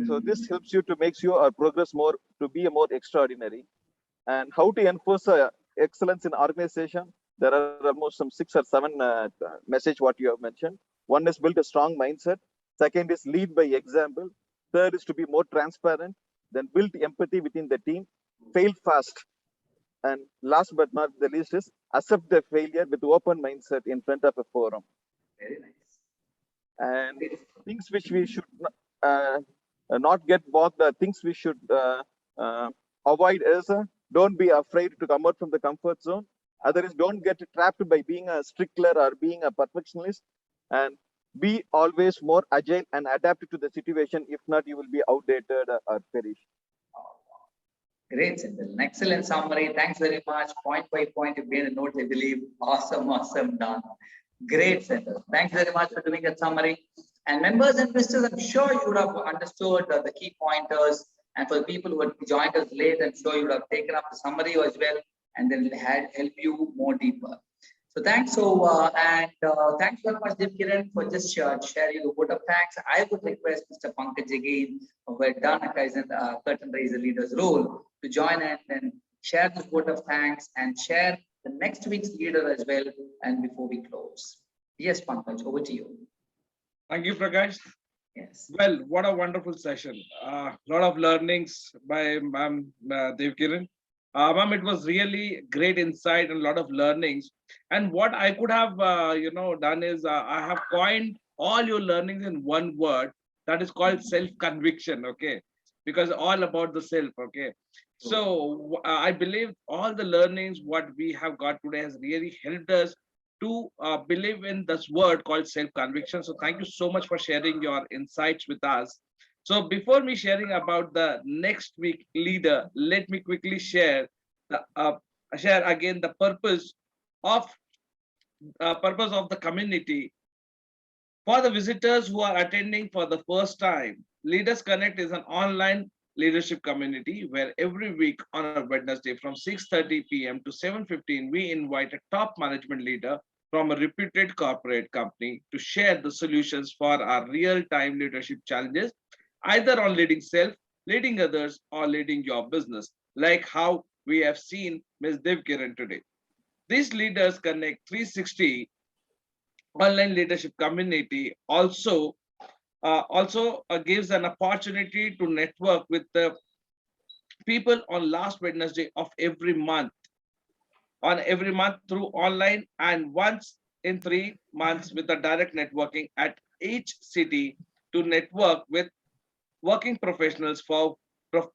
So this helps you to make your progress more, to be a more extraordinary. And how to enforce excellence in organization. There are almost some 6 or 7 message what you have mentioned. One is build a strong mindset. Second is lead by example. Third is to be more transparent. Then build empathy within the team. Fail fast. And last but not the least is accept the failure with open mindset in front of a forum. Very nice. And things which we should not get bogged, things we should avoid is don't be afraid to come out from the comfort zone. Other is don't get trapped by being a stickler or being a perfectionist, and be always more agile and adapt to the situation. If not, you will be outdated or perish. Great, Sindhil. An excellent summary. Thanks very much. Point by point, you've made a note, I believe. Awesome done. Great, Sindhil. Thanks very much for doing that summary. And members and visitors, I'm sure you would have understood the key pointers. And for the people who had joined us late, I'm sure you would have taken up the summary as well, and then it had help you more deeper. So thanks. Thanks very much, Divkiran, for just sharing the vote of thanks. I would request Mr. Pankaj again, who had done a curtain raiser leader's role, to join and share this vote of thanks and share the next week's leader as well. And before we close, yes, Pankaj, over to you. Thank you, Prakash. Yes. Well, what a wonderful session. A lot of learnings by Ma'am Divkiran. Ma'am, it was really great insight and a lot of learnings. And what I could have, done is I have coined all your learnings in one word that is called self-conviction. Okay, because all about the self. Okay, so I believe all the learnings what we have got today has really helped us to believe in this word called self-conviction. So thank you so much for sharing your insights with us. So before me sharing about the next week leader, let me quickly share again the of purpose of the community. For the visitors who are attending for the first time, Leaders Connect is an online leadership community where every week on a Wednesday from 6:30 p.m. to 7:15, we invite a top management leader from a reputed corporate company to share the solutions for our real-time leadership challenges, either on leading self, leading others, or leading your business, like how we have seen Ms. Divkiran today. These Leaders Connect 360 online leadership community also gives an opportunity to network with the people on last Wednesday of every month through online, and once in 3 months with the direct networking at each city to network with working professionals for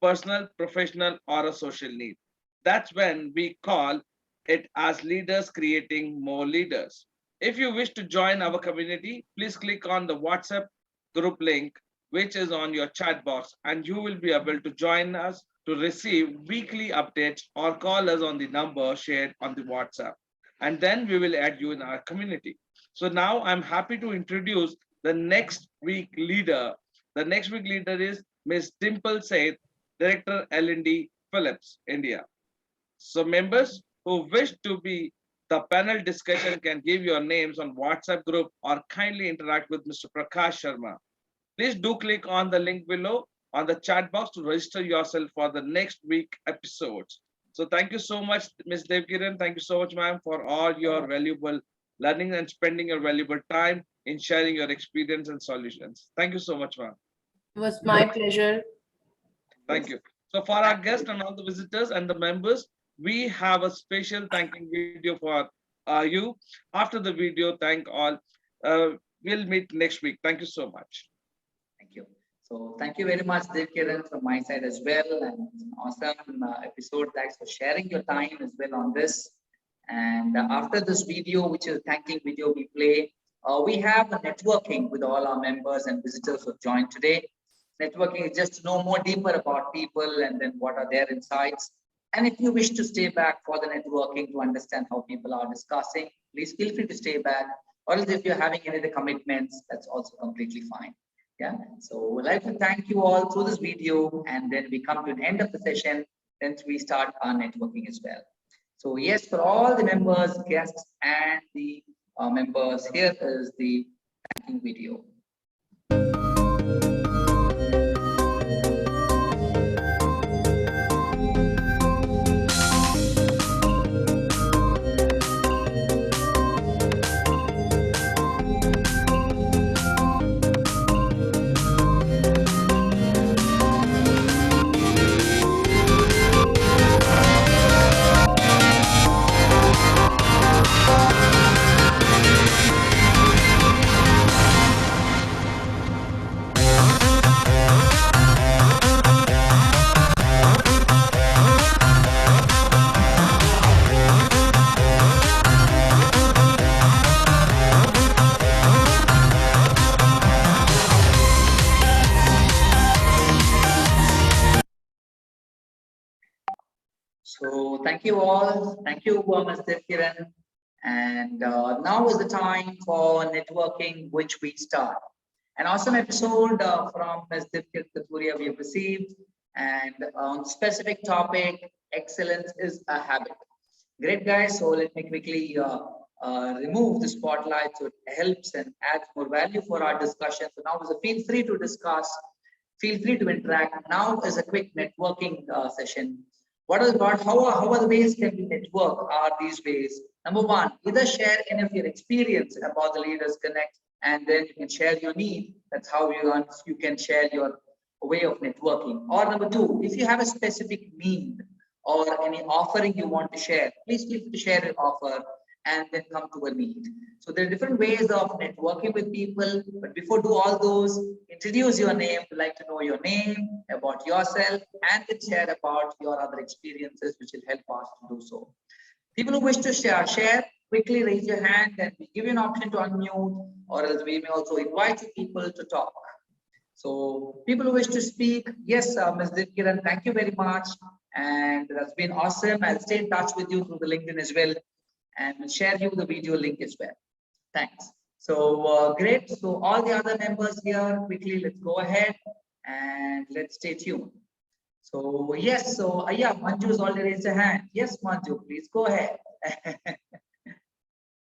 personal, professional, or a social need. That's when we call it as leaders creating more leaders. If you wish to join our community, please click on the WhatsApp group link, which is on your chat box, and you will be able to join us to receive weekly updates or call us on the number shared on the WhatsApp. And then we will add you in our community. So now I'm happy to introduce the next week leader. The next week leader is Ms. Dimple Said, Director L&D Philips, India. So members who wish to be the panel discussion can give your names on WhatsApp group or kindly interact with Mr. Prakash Sharma. Please do click on the link below on the chat box to register yourself for the next week episodes. So thank you so much, Ms. Divkiran. Thank you so much, ma'am, for all your valuable learning and spending your valuable time in sharing your experience and solutions. Thank you so much, ma'am. It was my pleasure. Thank you. So for our guests and all the visitors and the members, we have a special thanking video for you. After the video, thank all. We'll meet next week. Thank you so much. Thank you. So thank you very much, Divkiran, from my side as well. And it's an awesome episode. Thanks for sharing your time as well on this. And after this video, which is a thanking video we play, we have a networking with all our members and visitors who have joined today. Networking is just to know more deeper about people and then what are their insights. And if you wish to stay back for the networking to understand how people are discussing, please feel free to stay back. Or else if you're having any other commitments, that's also completely fine. Yeah. So we'd like to thank you all through this video, and then we come to the end of the session, then we start our networking as well. So yes, for all the members, guests, and the members, here is the thanking video. So thank you all. Thank you, Ms. Divkiran. And now is the time for networking, which we start. An awesome episode from Ms. Kathuria we have received, and on specific topic, excellence is a habit. Great, guys. So let me quickly remove the spotlight so it helps and adds more value for our discussion. So now feel free to discuss, feel free to interact. Now is a quick networking session. How are the ways can we network? Are these ways? Number one, either share any of your experience about the Leaders Connect, and then you can share your need. That's how you can share your way of networking. Or number two, if you have a specific need or any offering you want to share, please feel free to share your offer and then come to a need. So there are different ways of networking with people, but before do all those, introduce your name. We'd like to know your name, about yourself, and then share about your other experiences, which will help us to do so. People who wish to share, quickly raise your hand and we give you an option to unmute, or else we may also invite you people to talk. So people who wish to speak, yes, Ms. Divkiran, thank you very much. And that's been awesome. I'll stay in touch with you through the LinkedIn as well, and we'll share you the video link as well. Thanks. So great. So all the other members here, quickly, let's go ahead and let's stay tuned. So yes, so yeah, Manju has already raised a hand. Yes, Manju, please go ahead.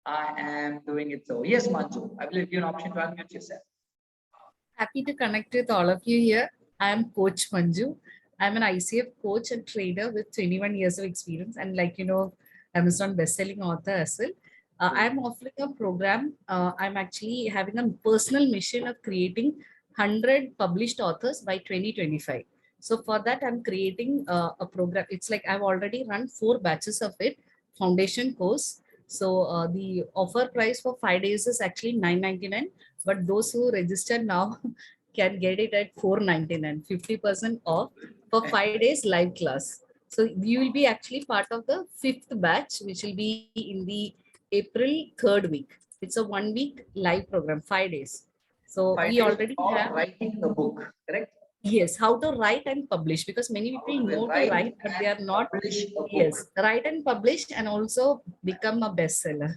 I am doing it. So yes, Manju, I will give you an option to unmute yourself. Happy to connect with all of you here. I am Coach Manju. I'm an ICF coach and trader with 21 years of experience. And like, you know, Amazon best-selling author as well. I'm offering a program. I'm actually having a personal mission of creating 100 published authors by 2025. So for that, I'm creating a program. It's like I've already run 4 batches of it, foundation course. So the offer price for 5 days is actually $9.99. But those who register now can get it at $4.99, 50% off for 5 days live class. So you will be actually part of the 5th batch, which will be in the April 3rd week. It's a 1 week live program, 5 days. So 5 we days already of have writing the book, correct? Yes, how to write and publish, because many people know to write, but they are not. Yes, write and publish and also become a bestseller.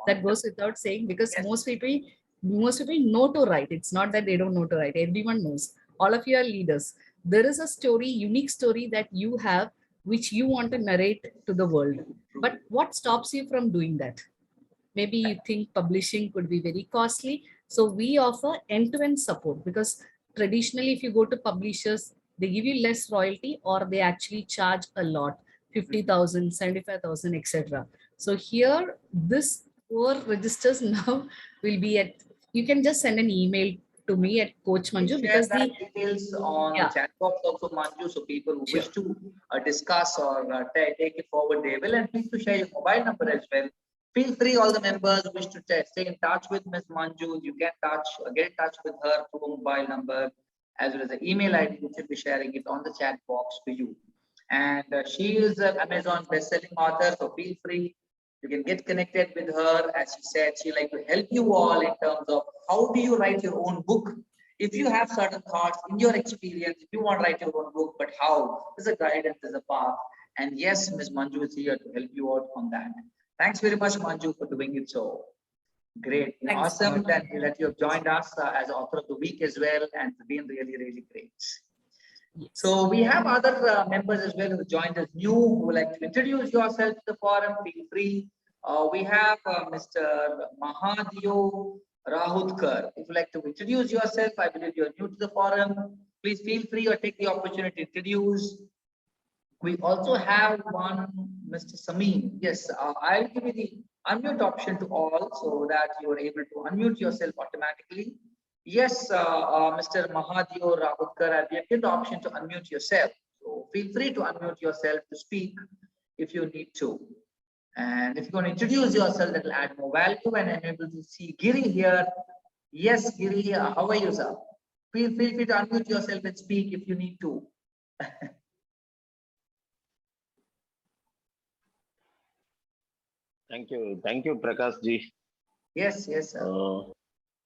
That goes without saying, because most people know to write. It's not that they don't know to write. Everyone knows. All of you are leaders. There is a story, unique story that you have, which you want to narrate to the world. But what stops you from doing that? Maybe you think publishing could be very costly. So we offer end-to-end support, because traditionally, if you go to publishers, they give you less royalty or they actually charge a lot, 50,000, 75,000, etc. So here, this 4 registers now will be at, you can just send an email to me at Coach Manju, because the details on the chat box also, Manju, so people who wish to discuss or take it forward, they will. And please to share your mobile number as well. Feel free, all the members who wish to stay in touch with Ms. Manju, you can get in touch with her through a mobile number, as well as the email ID, which will be sharing it on the chat box for you. And she is an Amazon best-selling author, so feel free. You can get connected with her. As she said, she like to help you all in terms of how do you write your own book. If you have certain thoughts in your experience, if you want to write your own book, but how? There's a guidance, there's a path. And yes, Ms. Manju is here to help you out on that. Thanks very much, Manju, for doing it so great. Thanks. Awesome that you have joined us as author of the week as well, and it's been really, really great. Yes. So we have other members as well who joined us new, who would like to introduce yourself to the forum. Feel free. We have Mr. Mahadio Rahudkar. If you'd like to introduce yourself, I believe you're new to the forum. Please feel free or take the opportunity to introduce. We also have one, Mr. Sameem. Yes, I'll give you the unmute option to all so that you are able to unmute yourself automatically. Yes, Mr. Mahadio Rahudkar, I'll give you the option to unmute yourself. So feel free to unmute yourself to speak if you need to. And if you're going to introduce yourself, that will add more value. And I'm able to see Giri here. Yes, Giri, how are you, sir? Feel free to unmute yourself and speak if you need to. Thank you, Prakash ji. Yes, sir.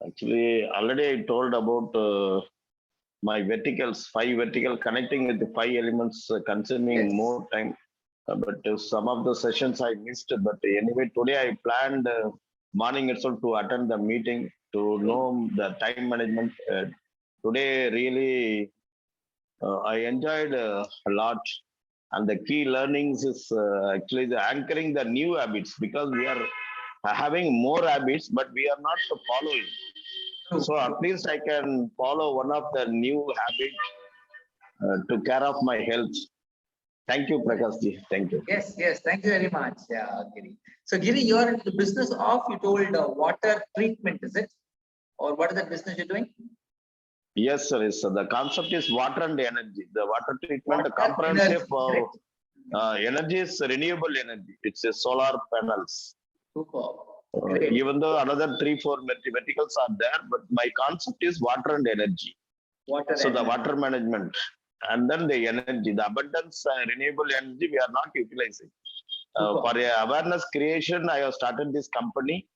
Actually, already I told about my verticals, 5 vertical connecting with the 5 elements, consuming more time. But some of the sessions I missed. But anyway, today I planned morning itself to attend the meeting to know the time management. Today, really, I enjoyed a lot. And the key learnings is actually the anchoring the new habits, because we are having more habits, but we are not following. So at least I can follow one of the new habits to care of my health. Thank you, Prakash ji. Thank you. Yes, thank you very much, Giri. So Giri, you're in the business of, you told water treatment, is it? Or what is the business you're doing? Yes, sir. Yes, sir. The concept is water and energy. The water treatment, the comprehensive Energy is renewable energy. It's a solar panels. Super. Great. Even though another 3-4 verticals are there, but my concept is water and energy. Water So the energy. water management and then the energy, the abundance renewable energy we are not utilizing. For awareness creation, I have started this company,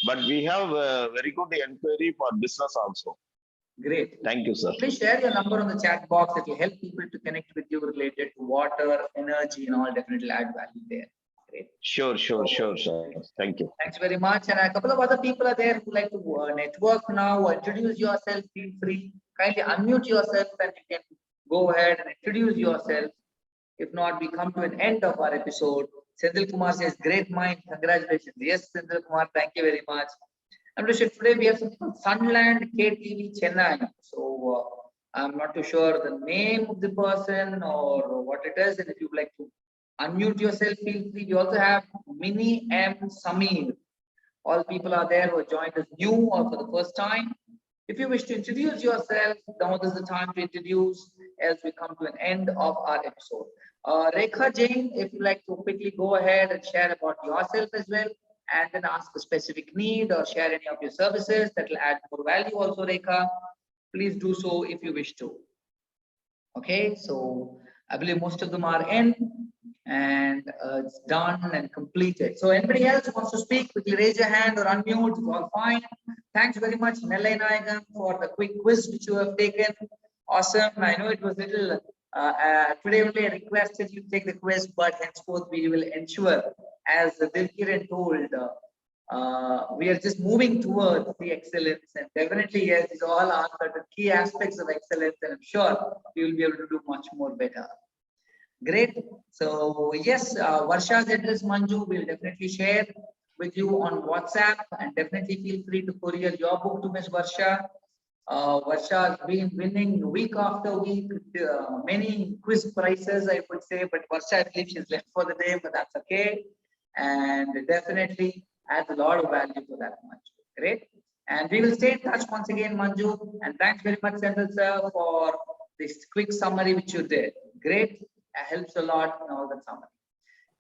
but we have very good inquiry for business also. Great. Thank you, sir. Please share your number on the chat box. It will help people to connect with you related to water, energy, and all. Definitely add value there. Great. Sure, sure. Thank you. Thanks very much. And a couple of other people are there who like to network now. Introduce yourself. Feel free. Kindly unmute yourself and you can go ahead and introduce yourself. If not, we come to an end of our episode. Sendil Kumar says, great mind. Congratulations. Yes, Sendil Kumar. Thank you very much. And today we have Sunland KTV Chennai. So I'm not too sure the name of the person or what it is. And if you'd like to unmute yourself, feel free. We also have Mini M Samir. All people are there who have joined us new or for the first time. If you wish to introduce yourself, now is the time to introduce as we come to an end of our episode. Rekha Jain, if you like to quickly go ahead and share about yourself as well, and then ask a specific need or share any of your services that will add more value also, Rekha. Please do so if you wish to. Okay, so I believe most of them are in and it's done and completed. So anybody else who wants to speak, quickly raise your hand or unmute. It's all fine. Thanks very much, Nellai Nayagan, for the quick quiz which you have taken. Awesome. I know it was a little today only I requested you to take the quiz, but henceforth we will ensure, as Divkiran told, we are just moving towards the excellence, and definitely yes, these all are certain key aspects of excellence, and I'm sure we will be able to do much more better. Great. So yes, Varsha's address, Manju, will definitely share with you on WhatsApp, and definitely feel free to courier your book to Ms. Varsha. Varsha has been winning week after week, many quiz prizes, I would say, but Varsha, I believe she's left for the day, but that's okay. And definitely adds a lot of value to that much. Great. And we will stay in touch once again, Manju. And thanks very much, Sendil sir, for this quick summary which you did. Great. Helps a lot in all the summary.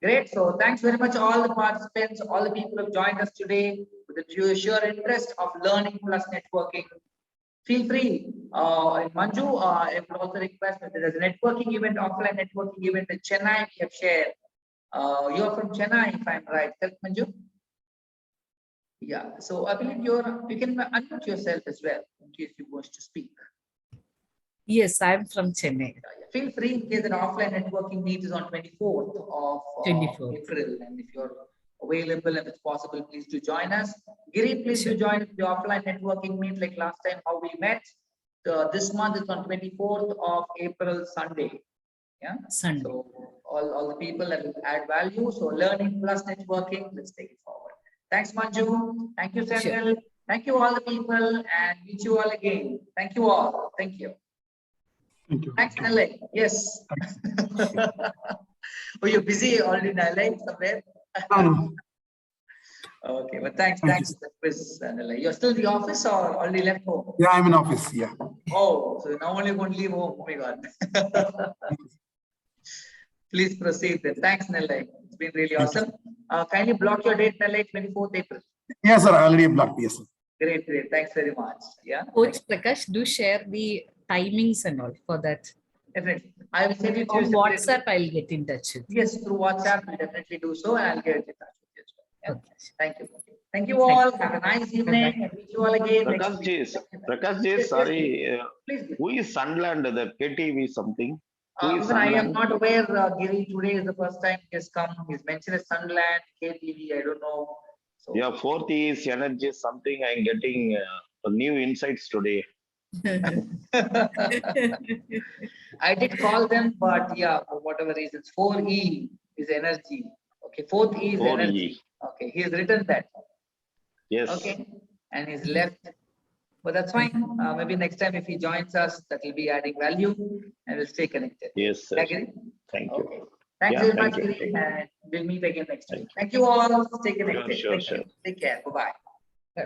Great. So thanks very much, all the participants, all the people who have joined us today with the sheer interest of learning plus networking. Feel free, Manju, I would also request that there is a networking event, offline networking event in Chennai we have shared. You're from Chennai, if I'm right, correct, Manju? Yeah, so I believe you can unmute yourself as well in case you wish to speak. Yes, I'm from Chennai. Feel free in case an offline networking meet is on 24th of April, and if you're available and it's possible, please do join us. Giri, please do join the offline networking meet like last time how we met. This month is on 24th of April, Sunday. Yeah, Sunday. So all the people that will add value. So learning plus networking, let's take it forward. Thanks, Manju. Thank you, Sendil. Sure. Thank you all the people, and meet you all again. Thank you all. Thank you. Thank you. Thanks, Nellai. Yes. Oh, you're busy already, Nellai, somewhere? No. Okay, but thanks for the quiz, Nellai. You're still in the office or already left home? Yeah, I'm in office, yeah. Oh, so now only going to leave home. Oh my God. Please proceed then. Thanks, Nellai. It's been really awesome. Kindly block your date, Nellai, 24th April. Yes, sir. Already blocked. Yes, sir. Great, great. Thanks very much. Yeah. Coach Prakash, do share the timings and all for that. Definitely. I will send you on WhatsApp. I'll get in touch with you. Yes, through WhatsApp, we'll definitely do so, and I'll get in touch with you as well. Yeah. Okay. Thank you. Thank you all. Have a nice evening. And meet you all again. Prakash ji, sorry. Who is Sunland? The KTV something? Even I am not aware. Giri, today is the first time he has come. He's mentioned as Sunland, KTV. I don't know. So, yeah, fourth is energy something. I'm getting new insights today. I did call them, but yeah, for whatever reasons, 4E is energy. Okay, 4th E is 4E. Energy. Okay, he has written that. Yes. Okay, and he's left. But that's fine. Maybe next time if he joins us, that will be adding value, and we'll stay connected. Yes, sir. Okay. Thank you. Thanks very much, Giri, and we'll meet again next week. Thank you all. Stay connected. Sure. Take care. Bye-bye.